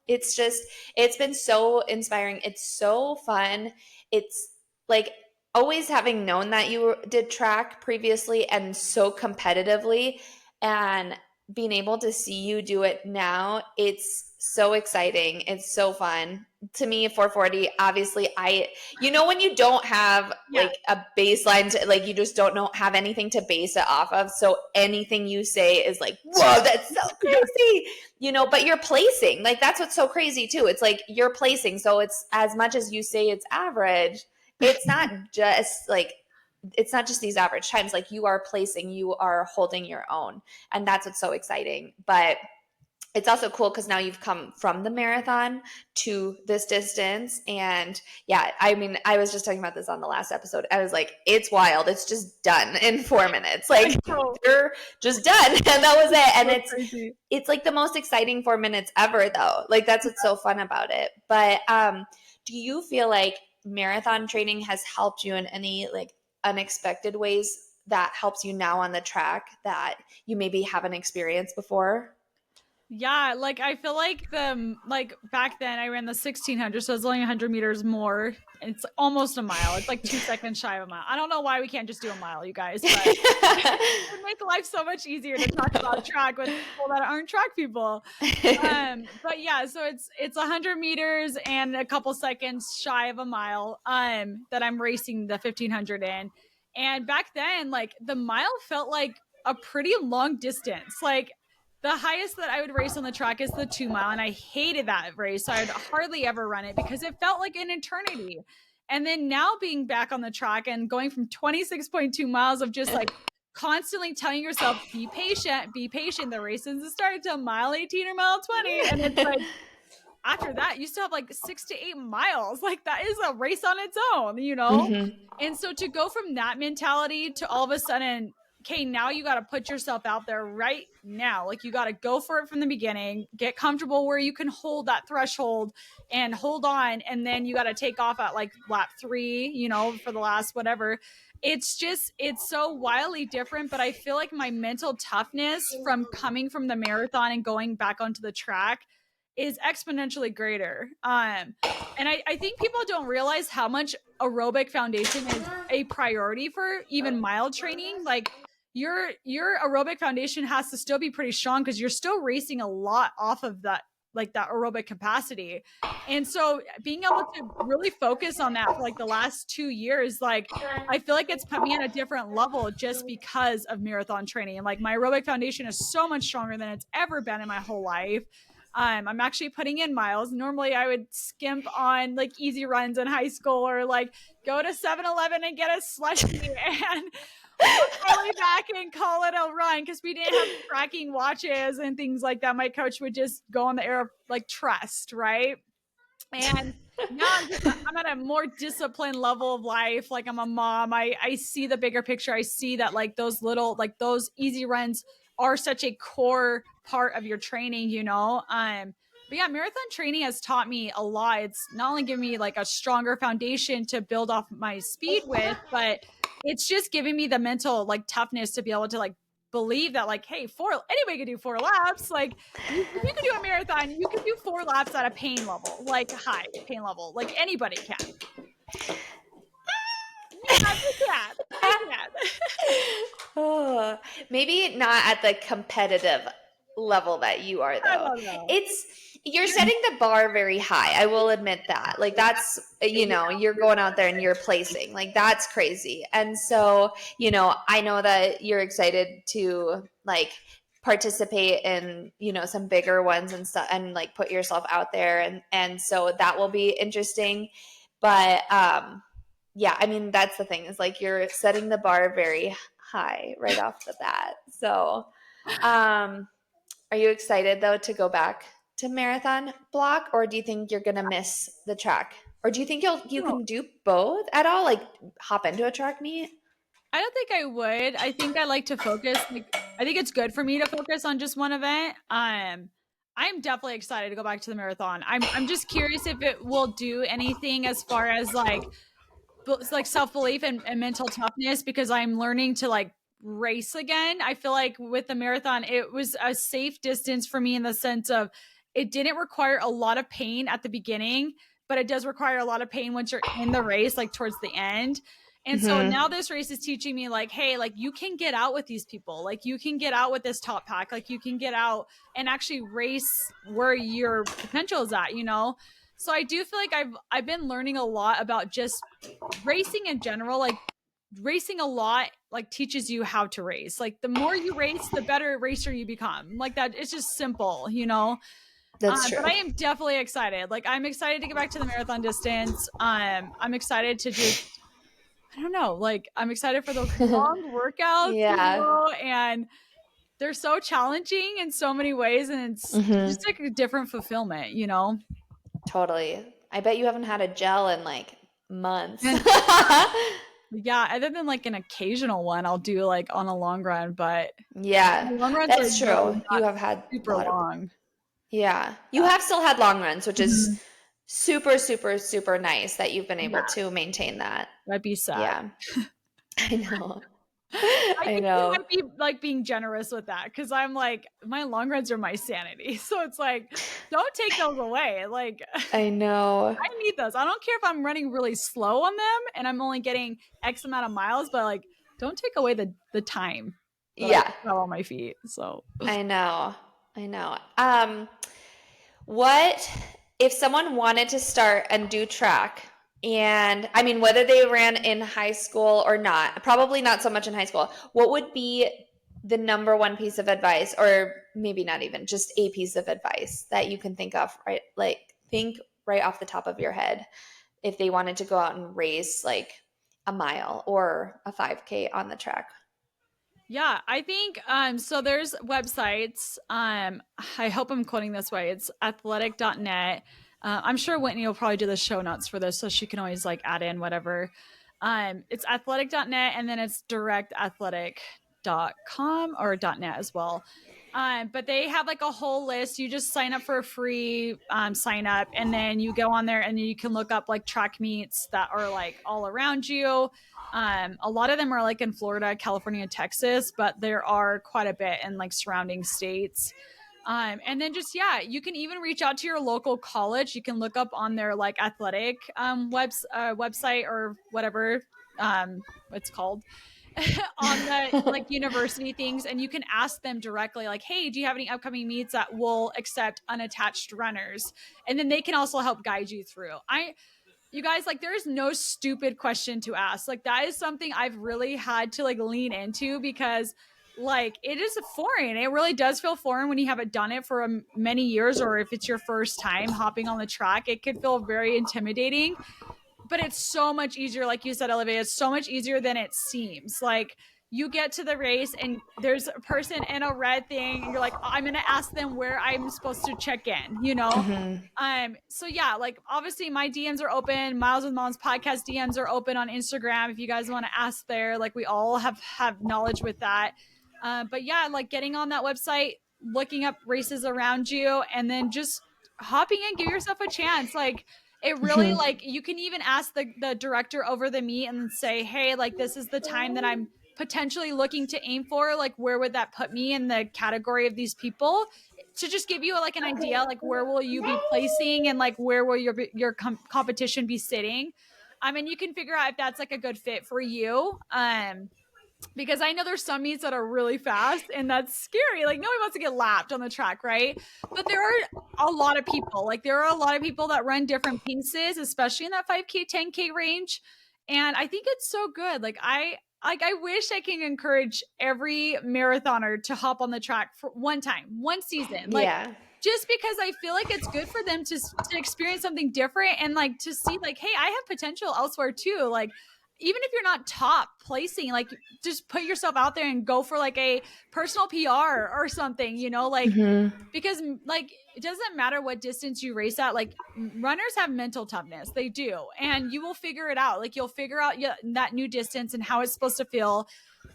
It's been so inspiring. It's so fun. It's like always having known that you did track previously and so competitively, and being able to see you do it now, it's so exciting. It's so fun. To me, 440, obviously, when you don't have like a baseline like you just don't have anything to base it off of. So anything you say is like, whoa, that's so crazy, but you're placing. Like, that's what's so crazy too. It's like you're placing. So it's, as much as you say it's average, it's not just like, it's not just these average times. Like, you are placing, you are holding your own. And that's what's so exciting. But it's also cool because now you've come from the marathon to this distance. And yeah, I mean, I was just talking about this on the last episode. I was like, it's wild. It's just done in 4 minutes. Like, you're just done. And that was it. And it's like the most exciting 4 minutes ever, though. Like, that's what's so fun about it. But do you feel like marathon training has helped you in any like unexpected ways that helps you now on the track that you maybe haven't experienced before? Yeah, like I feel like back then I ran the 1600, so it's only 100 meters more. It's almost a mile. It's like 2 seconds shy of a mile. I don't know why we can't just do a mile, you guys, but it would make life so much easier to talk about track with people that aren't track people. But yeah, so it's 100 meters and a couple seconds shy of a mile that I'm racing the 1500 in. And back then, like, the mile felt like a pretty long distance. Like, the highest that I would race on the track is the 2 mile, and I hated that race. So I'd hardly ever run it because it felt like an eternity. And then now being back on the track and going from 26.2 miles of just like constantly telling yourself, be patient, be patient. The race doesn't start until mile 18 or mile 20. And it's like, after that, you still have like 6 to 8 miles. Like, that is a race on its own, Mm-hmm. And so to go from that mentality to all of a sudden, okay, now you got to put yourself out there right now. Like, you got to go for it from the beginning, get comfortable where you can hold that threshold and hold on. And then you got to take off at like lap 3, for the last whatever. It's so wildly different. But I feel like my mental toughness from coming from the marathon and going back onto the track is exponentially greater. And I think people don't realize how much aerobic foundation is a priority for even mild training. Like, your aerobic foundation has to still be pretty strong because you're still racing a lot off of that like that aerobic capacity. And so being able to really focus on that for like the last 2 years, like I feel like it's put me at a different level just because of marathon training. And like my aerobic foundation is so much stronger than it's ever been in my whole life. I'm actually putting in miles. Normally I would skimp on like easy runs in high school or like go to 7-Eleven and get a slushie and work my way back and call it a run because we didn't have tracking watches and things like that. My coach would just go on the air of like trust, right? And now I'm at a more disciplined level of life. Like I'm a mom. I see the bigger picture. I see that like those easy runs are such a core part of your training, you know? But yeah, marathon training has taught me a lot. It's not only given me like a stronger foundation to build off my speed with, but it's just giving me the mental like toughness to be able to like believe that like, hey, anybody can do 4 laps. Like you can do a marathon, you can do 4 laps at a pain level, like high pain level, like anybody can. Yeah, you can. You can. Oh, maybe not at the competitive level that you are I though. don't know. You're setting the bar very high. I will admit that. Like that's, you're going out there and you're placing. Like that's crazy. And so, I know that you're excited to like participate in, some bigger ones and stuff and like put yourself out there and so that will be interesting. But yeah, I mean that's the thing is like you're setting the bar very high right off the bat. So, are you excited though to go back to marathon block, or do you think you're gonna miss the track, or do you think you No, can do both at all? Like hop into a track meet? I don't think I would. I think I like to focus. Like, I think it's good for me to focus on just one event. I'm definitely excited to go back to the marathon. I'm just curious if it will do anything as far as like self belief and mental toughness because I'm learning to like race again. I feel like with the marathon, it was a safe distance for me in the sense of it didn't require a lot of pain at the beginning, but it does require a lot of pain once you're in the race, like towards the end. And so Mm-hmm. now this race is teaching me like, hey, like you can get out with these people, like you can get out with this top pack, like you can get out and actually race where your potential is at, you know? So I do feel like I've been learning a lot about just racing in general. Like racing a lot like teaches you how to race. Like the more you race, the better racer you become. Like that, it's just simple, you know. That's true. But I am definitely excited. Like I'm excited to get back to the marathon distance. I'm excited to just I don't know. Like I'm excited for those long workouts, you Yeah. know, and they're so challenging in so many ways, and it's Mm-hmm. just like a different fulfillment, you know. Totally. I bet you haven't had a gel in like months. Yeah, other than like an occasional one, I'll do like on a long run, but Yeah, my long runs are that's usually true. You not have had a super lot of, long. yeah. You Yeah. have still had long runs, which is Mhm. super, super, super nice that you've been able Yeah, to maintain that. that'd be sad. Yeah, I know. I I think you know. might be like being generous with that because I'm like my long runs are my sanity. So it's like, don't take those away. Like I know. I need those. I don't care if I'm running really slow on them and I'm only getting X amount of miles, but like don't take away the time that I Yeah, have on my feet. So I know. I know. What if someone wanted to start and do track? And I mean, whether they ran in high school or not, probably not so much in high school, what would be the number one piece of advice, or maybe not even just a piece of advice that you can think of, right? Like, think right off the top of your head if they wanted to go out and race like a mile or a 5K on the track. yeah, I think so there's websites. I hope I'm quoting this way. It's athletic.net. I'm sure Whitney will probably do the show notes for this so she can always like add in whatever. It's athletic.net and then it's directathletic.com or .net as well. But they have like a whole list. You just sign up for a free sign up and then you go on there and you can look up like track meets that are like all around you. A lot of them are like in Florida, California, and Texas, but there are quite a bit in like surrounding states. And then just yeah, you can even reach out to your local college. You can look up on their like athletic website or whatever it's called, on the like university things, and you can ask them directly like, hey, do you have any upcoming meets that will accept unattached runners? And then they can also help guide you through. You guys, like, there is no stupid question to ask. Like, that is something I've really had to like lean into, because like it is foreign. It really does feel foreign when you haven't done it for many years, or if it's your first time hopping on the track, it could feel very intimidating. But it's so much easier, like you said, Olivia. It's so much easier than it seems. Like, you get to the race and there's a person in a red thing and you're like, oh, I'm gonna ask them where I'm supposed to check in, you know? So yeah, like obviously my DMs are open. Miles with Moms podcast DMs are open on Instagram if you guys want to ask there. Like, we all have knowledge with that. But yeah, like getting on that website, looking up races around you, and then just hopping in, give yourself a chance. Like, it really, like, you can even ask the director over the meet and say, hey, like, this is the time that I'm potentially looking to aim for. Like, where would that put me in the category of these people? To just give you like an idea, like where will you be placing, and like where will your competition be sitting. I mean, you can figure out if that's like a good fit for you. Because I know there's some meets that are really fast, and that's scary. Like, nobody wants to get lapped on the track, right? But there are a lot of people. Like, there are a lot of people that run different paces, especially in that 5K, 10K range. And I think it's so good. I wish I can encourage every marathoner to hop on the track for one time, one season. Like, Yeah. just because I feel like it's good for them to experience something different, and like to see like, hey, I have potential elsewhere too. Like, even if you're not top placing, like, just put yourself out there and go for like a personal PR or something, you know, like, because like it doesn't matter what distance you race at. Like, runners have mental toughness, they do, and you will figure it out. Like, you'll figure out that new distance and how it's supposed to feel.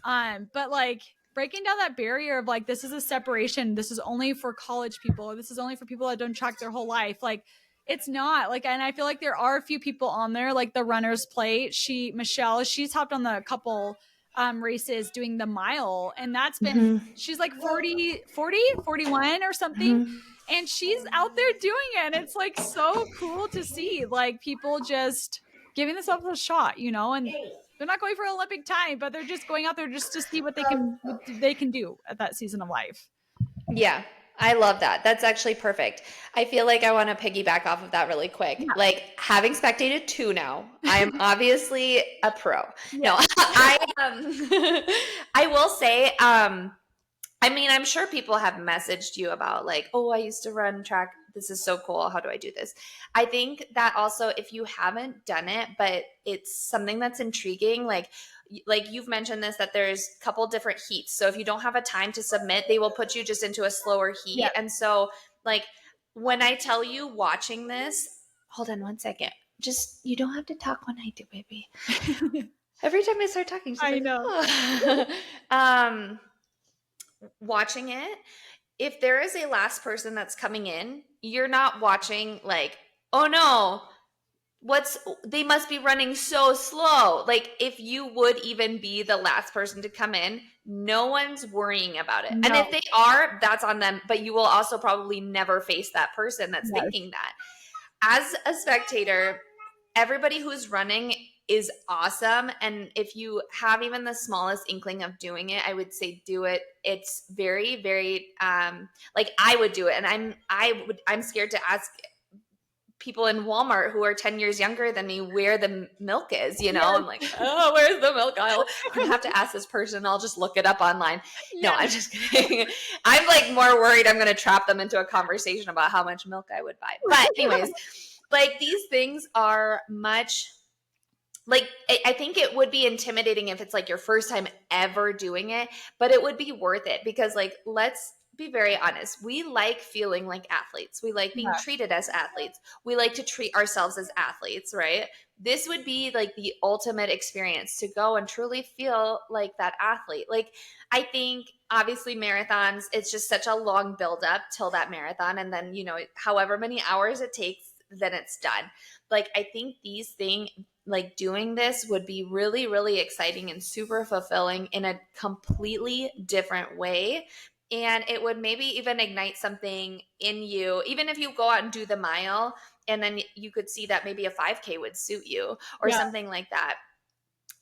But like, breaking down that barrier of like, this is a separation, this is only for college people, this is only for people that don't track their whole life, like, it's not. Like, and I feel like there are a few people on there, like the Runner's Plate, Michelle, she's hopped on the couple races doing the mile, and that's been, she's like 41 or something, and she's out there doing it, and it's like so cool to see, like, people just giving themselves a shot, you know, and they're not going for an Olympic time, but they're just going out there just to see what they can do at that season of life. Yeah, I love that. That's actually perfect. I feel like I want to piggyback off of that really quick. Yeah. Like, having spectated two now, I am obviously a pro. Yeah. No, I will say, I mean, I'm sure people have messaged you about like, oh, I used to run track. This is so cool. How do I do this? I think that also, if you haven't done it, but it's something that's intriguing, like you've mentioned this, that there's a couple different heats. So if you don't have a time to submit, they will put you just into a slower heat. Yeah. And so, like, when I tell you watching this, hold on one second. Just, you don't have to talk when I do, baby. Every time I start talking, she's like, know. oh. Watching it, if there is a last person that's coming in, you're not watching like, oh no, they must be running so slow. Like, if you would even be the last person to come in, no one's worrying about it. No. And if they are, that's on them, but you will also probably never face that person that's thinking that. As a spectator, everybody who's running is awesome, and if you have even the smallest inkling of doing it, I would say do it. It's very, very like, I would do it, and I'm scared to ask people in Walmart who are 10 years younger than me where the milk is, you know. I'm like, oh, where's the milk aisle? I'm gonna have to ask this person. I'll just look it up online. No, I'm just kidding. I'm like more worried I'm gonna trap them into a conversation about how much milk I would buy. But anyways, like, these things are much, like, I think it would be intimidating if it's like your first time ever doing it, but it would be worth it, because, like, let's be very honest. We like feeling like athletes. We like being treated as athletes. We like to treat ourselves as athletes, right? This would be like the ultimate experience to go and truly feel like that athlete. Like, I think obviously marathons, it's just such a long buildup till that marathon. And then, you know, however many hours it takes, then it's done. Like, I think these things, like, doing this would be really, really exciting and super fulfilling in a completely different way. And it would maybe even ignite something in you, even if you go out and do the mile, and then you could see that maybe a 5K would suit you or something like that.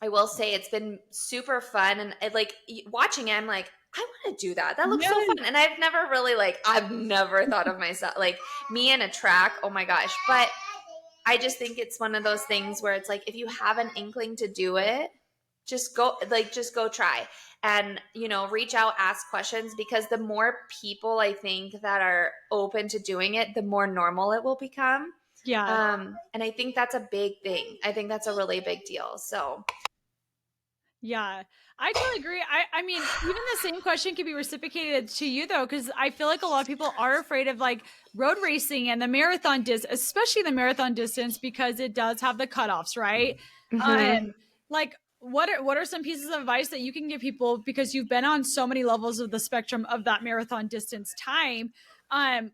I will say it's been super fun, and like watching it, I'm like, I want to do that. That looks so fun. Yes. And I've never really like, I've never thought of myself like me in a track. Oh my gosh. But I just think it's one of those things where it's like, if you have an inkling to do it, just go try, and, reach out, ask questions, because the more people I think that are open to doing it, the more normal it will become. Yeah. And I think that's a big thing. I think that's a really big deal. So, Yeah, I totally agree. I mean, even the same question could be reciprocated to you though, because I feel like a lot of people are afraid of like road racing and the marathon especially the marathon distance, because it does have the cutoffs, right? mhm. Like what are some pieces of advice that you can give people, because you've been on so many levels of the spectrum of that marathon distance time?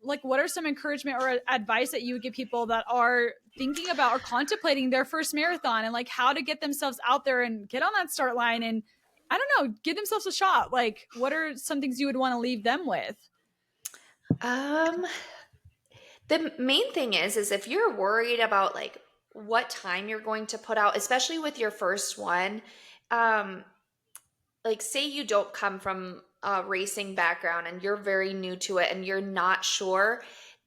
Like what are some encouragement or advice that you would give people that are thinking about or contemplating their first marathon, and like how to get themselves out there and get on that start line and, I don't know, give themselves a shot? Like what are some things you would want to leave them with? um, the main thing is if you're worried about like what time you're going to put out, especially with your first one, um, like say you don't come from a racing background and you're very new to it and you're not sure,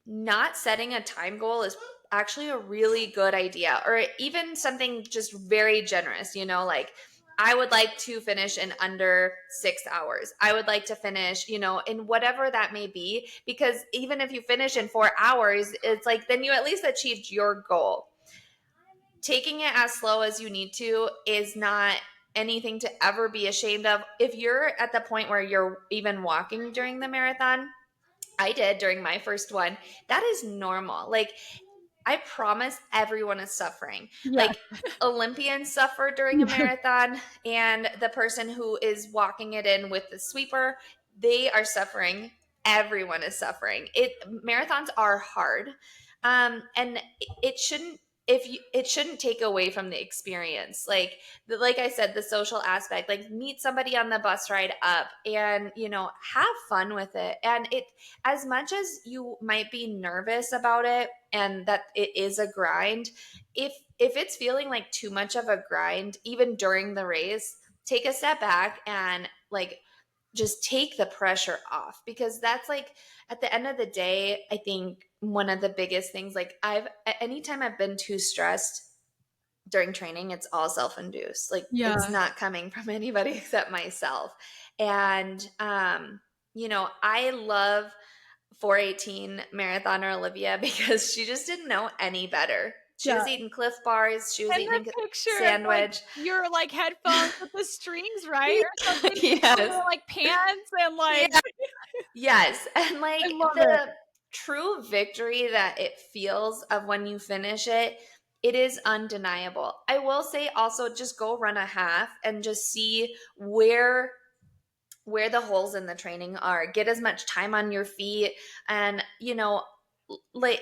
not setting a time goal is actually a really good idea. Or even something just very generous, like I would like to finish in under 6 hours. I would like to finish, in whatever that may be, because even if you finish in 4 hours, it's like then you at least achieved your goal. Taking it as slow as you need to is not anything to ever be ashamed of. If you're at the point where you're even walking during the marathon, I did during my first one, that is normal. Like, I promise everyone is suffering. Yeah. Like, Olympians suffer during a marathon, and the person who is walking it in with the sweeper, they are suffering. Everyone is suffering. Marathons are hard. And it shouldn't, it shouldn't take away from the experience. Like I said, the social aspect, like meet somebody on the bus ride up, and have fun with it. And it, as much as you might be nervous about it and that it is a grind, if it's feeling like too much of a grind even during the race, take a step back and like just take the pressure off, because that's like at the end of the day, I think one of the biggest things, like anytime I've been too stressed during training, it's all self-induced. Like it's Yeah. not coming from anybody except myself. And I love 418 marathoner Olivia because she just didn't know any better. She Yeah. was eating Cliff Bars, she was And eating the a picture of like sandwich. your like headphones with the strings, right? Or something over Yes. like pants and like, Yeah. Yes. And I like love it. the true victory that it feels of when you finish it, it is undeniable. I will say also, just go run a half and just see where the holes in the training are. Get as much time on your feet, and like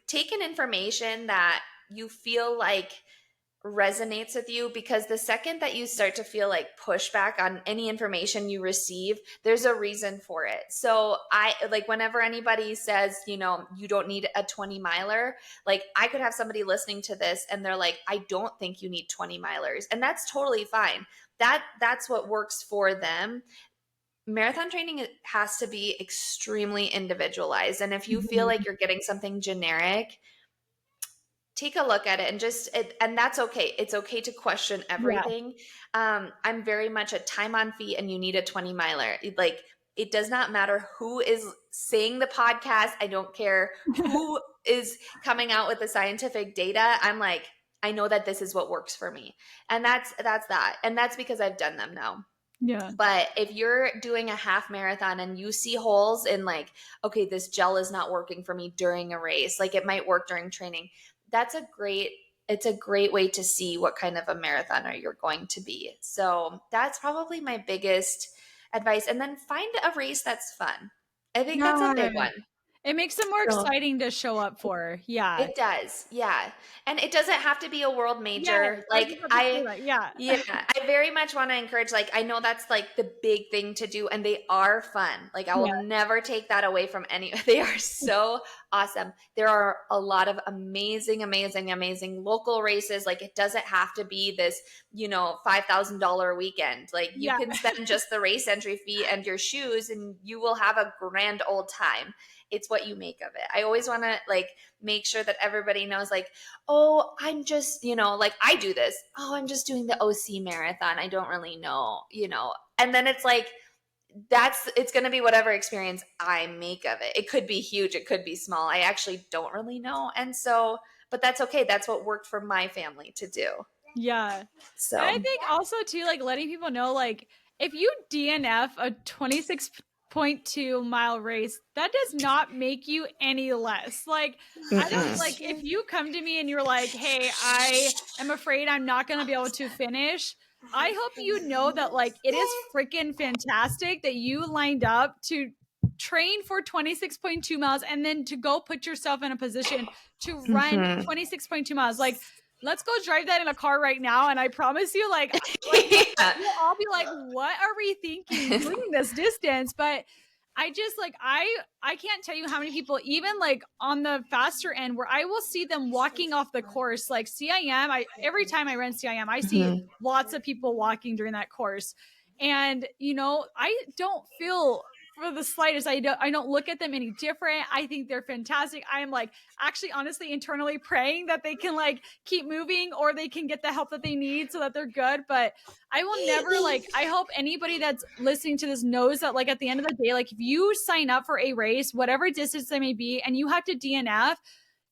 take in information that you feel like resonates with you, because the second that you start to feel like pushback on any information you receive, there's a reason for it. So I like, whenever anybody says, you don't need a 20 miler, like I could have somebody listening to this and they're like, I don't think you need 20 milers, and that's totally fine. That's what works for them. Marathon training has to be extremely individualized, and if you feel Mhm. like you're getting something generic, take a look at it, and and that's okay. It's okay to question Yeah. everything. I'm very much a time on feet and you need a 20 miler. Like, it does not matter who is saying the podcast. I don't care who is coming out with the scientific data. I'm like, I know that this is what works for me. And that's that. And that's because I've done them now. Yeah. But if you're doing a half marathon and you see holes in, like, okay, this gel is not working for me during a race, like it might work during training, that's it's a great way to see what kind of a marathoner you're going to be. So that's probably my biggest advice. And then find a race that's fun. I think that's a Yeah. big one. It makes it more So exciting to show up for. Yeah. it does, yeah. And it doesn't have to be a world Yes, major. I was Like just about to say that. Yeah. yeah, I very much want to encourage, like, I know that's like the big thing to do, and they are fun. Like, I will Yeah. never take that away from any. They are so awesome. There are a lot of amazing, amazing, amazing local races. Like, it doesn't have to be this $5,000 weekend. Like you Yeah. can spend just the race entry fee and your shoes and you will have a grand old time. It's what you make of it. I always want to like make sure that everybody knows like, oh, I'm just, like I do this. Oh, I'm just doing the OC marathon. I don't really know, and then it's like, it's going to be whatever experience I make of it. It could be huge. It could be small. I actually don't really know. And so, but that's okay. That's what worked for my family to do. Yeah. So, And I think also too, like letting people know, like if you DNF a 26.2 mile race, that does not make you any less. Like I don't like if you come to me and you're like, hey, I am afraid I'm not going to be able to finish. I hope you know that like it is freaking fantastic that you lined up to train for 26.2 miles and then to go put yourself in a position to run 26.2 miles. Like let's go drive that in a car right now. And I promise you, like yeah. we'll all be like, what are we thinking doing this distance? But I just like, I can't tell you how many people, even like on the faster end where I will see them walking off the course, like CIM, every time I run CIM, I see lots of people walking during that course. And, I don't feel for the slightest, I don't look at them any different. I think they're fantastic. I am like actually honestly internally praying that they can like keep moving or they can get the help that they need so that they're good. But I will never like, I hope anybody that's listening to this knows that like at the end of the day, like if you sign up for a race, whatever distance they may be, and you have to DNF,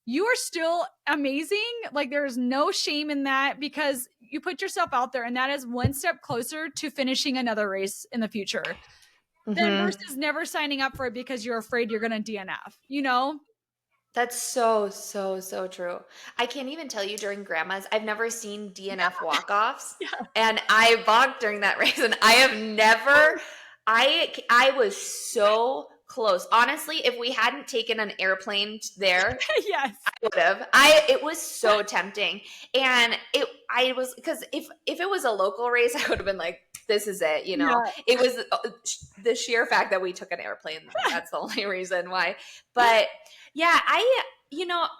you are still amazing. Like there's no shame in that because you put yourself out there and that is one step closer to finishing another race in the future. Then versus never signing up for it because you're afraid you're going to DNF, That's so, so, so true. I can't even tell you during grandma's, I've never seen DNF walk-offs. Yeah. And I walked during that race and I have never, I was so close. Honestly, if we hadn't taken an airplane there, yes, I would have. It was so tempting. And I was, because if it was a local race, I would have been like, this is it, Yeah. It was the sheer fact that we took an airplane. That's the only reason why. But yeah,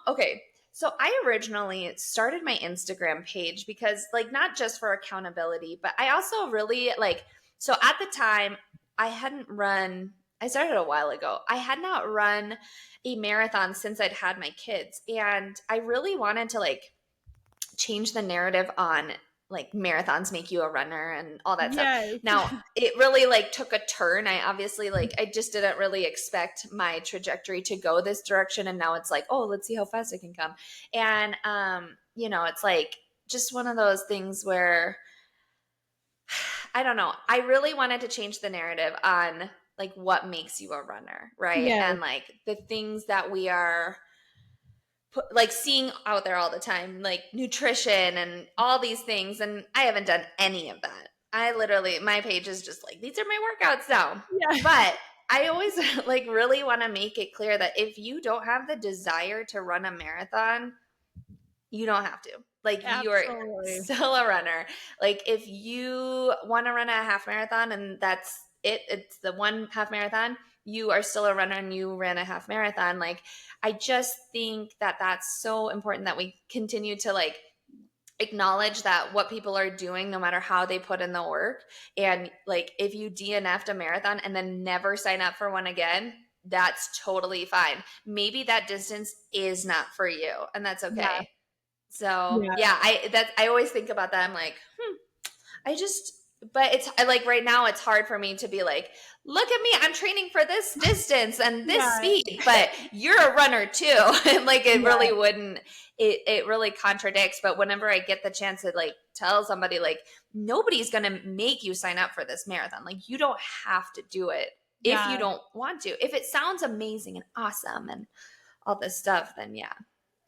okay. So I originally started my Instagram page because like, not just for accountability, but I also really like, so at the time I started a while ago. I had not run a marathon since I'd had my kids. And I really wanted to like change the narrative on like marathons make you a runner and all that stuff. Now it really like took a turn. I just didn't really expect my trajectory to go this direction. And now it's like, oh, let's see how fast I can come. And, it's like just one of those things where I don't know. I really wanted to change the narrative on like what makes you a runner. Right. Yes. And like the things that we are like seeing out there all the time, like nutrition and all these things. And I haven't done any of that. My page is just like, these are my workouts now. Yeah. But I always like really want to make it clear that if you don't have the desire to run a marathon, you don't have to. Like you're still a runner. Like if you want to run a half marathon and that's it's the one half marathon, you are still a runner and you ran a half marathon. Like I just think that that's so important that we continue to like acknowledge that what people are doing, no matter how they put in the work. And like if you DNF'd a marathon and then never sign up for one again, that's totally fine. Maybe that distance is not for you, and that's okay. Yeah. So yeah, I always think about that. I'm like, but it's like right now it's hard for me to be like, look at me, I'm training for this distance and this speed, but you're a runner too. And like it really wouldn't, it really contradicts. But whenever I get the chance to like tell somebody like, nobody's gonna make you sign up for this marathon. Like you don't have to do it if you don't want to. If it sounds amazing and awesome and all this stuff, then yeah.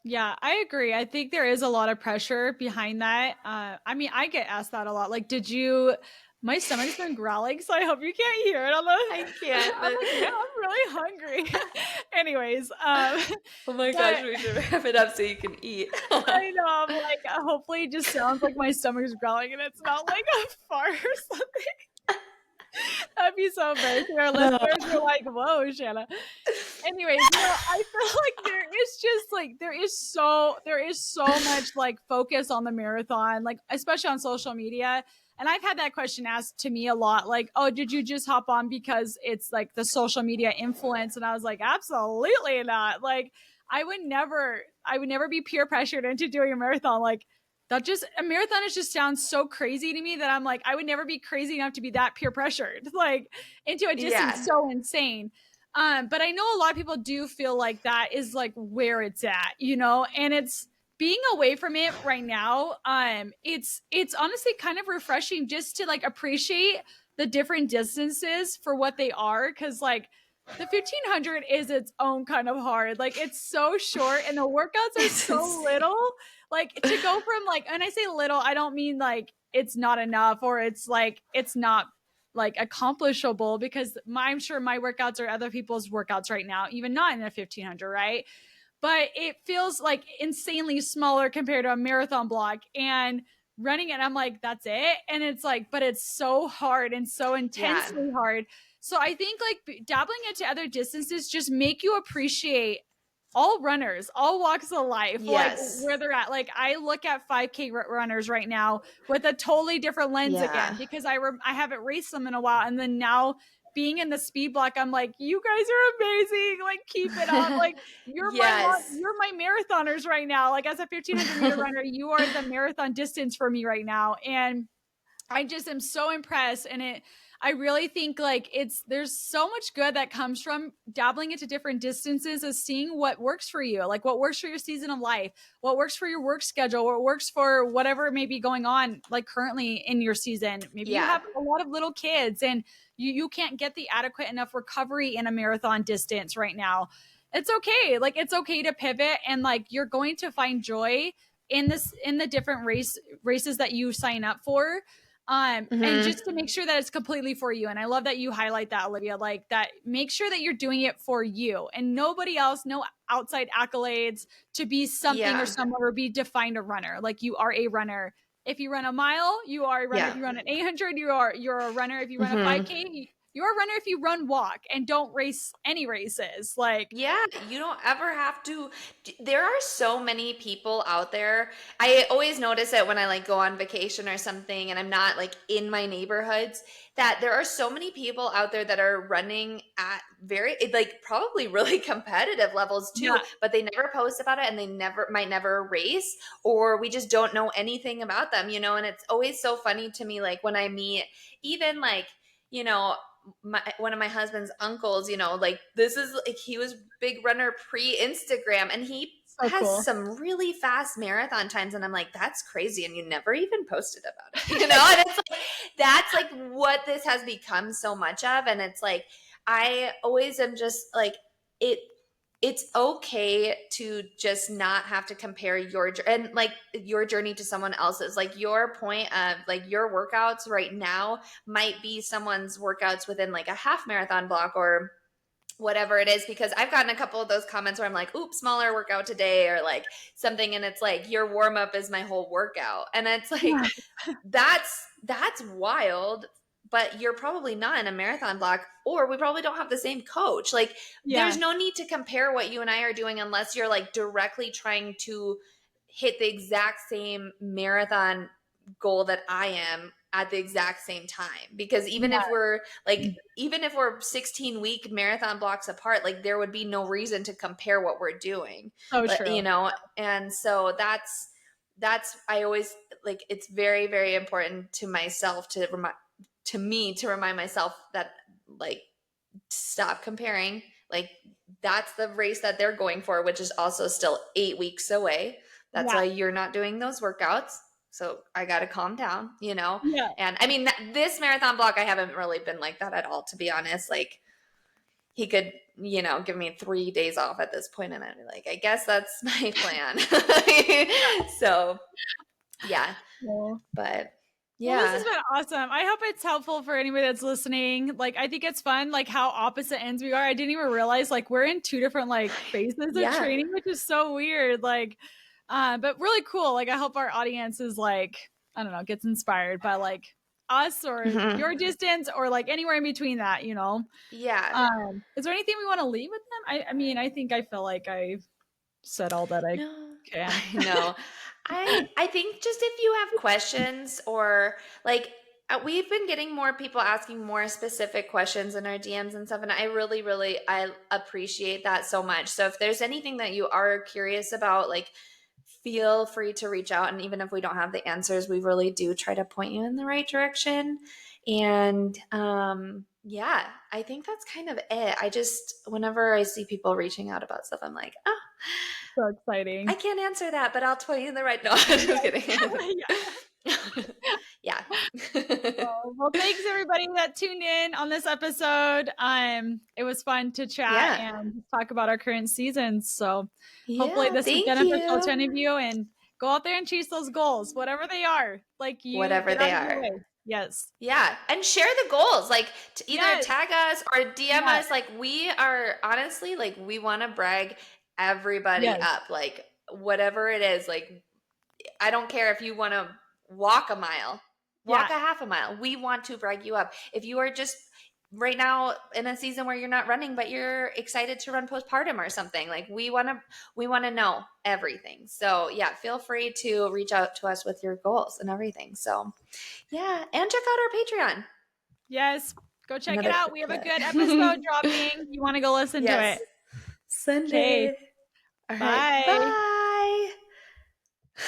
Yeah, I agree. I think there is a lot of pressure behind that. I mean, I get asked that a lot. Like, my stomach's been growling, so I hope you can't hear it on the. I can't. I'm like, yeah, I'm really hungry. Anyways. Oh my gosh, we should wrap it up so you can eat. I know. I'm like, hopefully it just sounds like my stomach's growling and it's not like a fart or something. That'd be so embarrassing. Our listeners are like, whoa, Shanna. Anyways, I feel like there it's just like there is so much like focus on the marathon, like especially on social media. And I've had that question asked to me a lot, like, oh, did you just hop on because it's like the social media influence? And I was like, absolutely not. Like, I would never be peer pressured into doing a marathon. Like, that just a marathon is just sounds so crazy to me that I'm like, I would never be crazy enough to be that peer pressured, like into a distance Yeah. so insane. But I know a lot of people do feel like that is like where it's at, you know, and it's being away from it right now. It's honestly kind of refreshing just to like appreciate the different distances for what they are. Cause like the 1500 is its own kind of hard. Like it's so short and the workouts are It's so insane. little. Like to go from like, and I say little, I don't mean like it's not enough or it's like it's not like accomplishable because I'm sure my workouts are other people's workouts right now, even not in a 1500, right? But it feels like insanely smaller compared to a marathon block and running it. I'm like, that's it. And it's like, but it's so hard and so Yeah. intensely hard. So I think like dabbling into other distances just make you appreciate all runners, all walks of life, like Yes. where they're at. Like I look at 5K runners right now with a totally different lens Yeah. again because I haven't raced them in a while, and then now being in the speed block, I'm like, you guys are amazing. Like keep it up. Like Yes. you're my marathoners right now. Like as a 1500-meter runner, you are the marathon distance for me right now, and I just am so impressed. And I really think like there's so much good that comes from dabbling into different distances of seeing what works for you, like what works for your season of life, what works for your work schedule, what works for whatever may be going on, like currently in your season. Maybe you Yeah. have a lot of little kids and you can't get the adequate enough recovery in a marathon distance right now. It's okay. Like it's okay to pivot and like you're going to find joy in the different races that you sign up for, and Hmm. just to make sure that it's completely for you. And I love that you highlight that, Olivia, like that make sure that you're doing it for you and nobody else, no outside accolades to be something or Yeah. someone or be defined a runner. Like you are a runner. If you run a mile, you are a runner. If Yeah. you run an 800, you're a runner. If you run a Hmm. 5K, you're a runner. If you run walk and don't race any races, like Yeah, you don't ever have to. There are so many people out there. I always notice it when I like go on vacation or something and I'm not like in my neighborhoods, that there are so many people out there that are running at very like probably really competitive levels too, yeah, but they never post about it and they might never race, or we just don't know anything about them, and it's always so funny to me like when I meet even like, you know, one of my husband's uncles, like this is like he was big runner pre-Instagram and he so has cool. some really fast marathon times and I'm like that's crazy and you never even posted about it. And it's like that's like what this has become so much of, and it's like I always am just like it it's okay to just not have to compare and like your journey to someone else's. Like your point of like your workouts right now might be someone's workouts within like a half marathon block or whatever it is, because I've gotten a couple of those comments where I'm like, oops, smaller workout today or like something, and it's like your warm up is my whole workout, and it's like Yeah, that's wild. But you're probably not in a marathon block, or we probably don't have the same coach. Like there's yeah, no need to compare what you and I are doing unless you're like directly trying to hit the exact same marathon goal that I am at the exact same time. Because even if we're 16-week marathon blocks apart, like there would be no reason to compare what we're doing. so But true. and so that's I always like it's very very important to myself to remind myself that like stop comparing. Like that's the race that they're going for, which is also still 8 weeks away. That's Yeah, why you're not doing those workouts. So I got to calm down. yeah. And I mean, this marathon block, I haven't really been like that at all, to be honest. Like he could, give me 3 days off at this point, and I'd be like, I guess that's my plan. So yeah, Cool. but Well, this has yeah, been awesome. I hope it's helpful for anybody that's listening. Like, I think it's fun, like how opposite ends we are. I didn't even realize like we're in two different like phases of yeah. training, which is so weird. Like, but really cool. Like, I hope our audience is like, I don't know, gets inspired by like us or Mhm. your distance or like anywhere in between that, you know. Yeah. Is there anything we want to leave with them? I mean, I think I feel like I said all that I No, can. I know. I think just if you have questions or like we've been getting more people asking more specific questions in our DMs and stuff, and I really I appreciate that so much. So if there's anything that you are curious about, like feel free to reach out, and even if we don't have the answers, we really do try to point you in the right direction. And yeah, I think that's kind of it. I just whenever I see people reaching out about stuff, I'm like, oh, So I exciting. can't answer that, but I'll tell you the right. No, I'm just kidding. Yeah. Well, thanks everybody that tuned in on this episode. It was fun to chat Yeah. and talk about our current seasons. So hopefully Yeah. this was Thank beneficial to you. any of you, and go out there and chase those goals, whatever they are. Like, you Whatever get they out of your are. way. Yes. Yeah. And share the goals. Like to either Yes. tag us or DM Yeah. us. Like we are honestly like we want to brag everybody Yes. up. Like whatever it is. Like I don't care if you want to walk a mile, walk Yeah. a half a mile. We want to brag you up. If you are just right now in a season where you're not running, but you're excited to run postpartum or something, like we want to know everything. So yeah, feel free to reach out to us with your goals and everything. So yeah, and check out our Patreon. Yes. Go check it Another out. quick We have a plug. good episode dropping. You want to go listen to Yes, it. Okay. Sunday. All right, Bye. bye.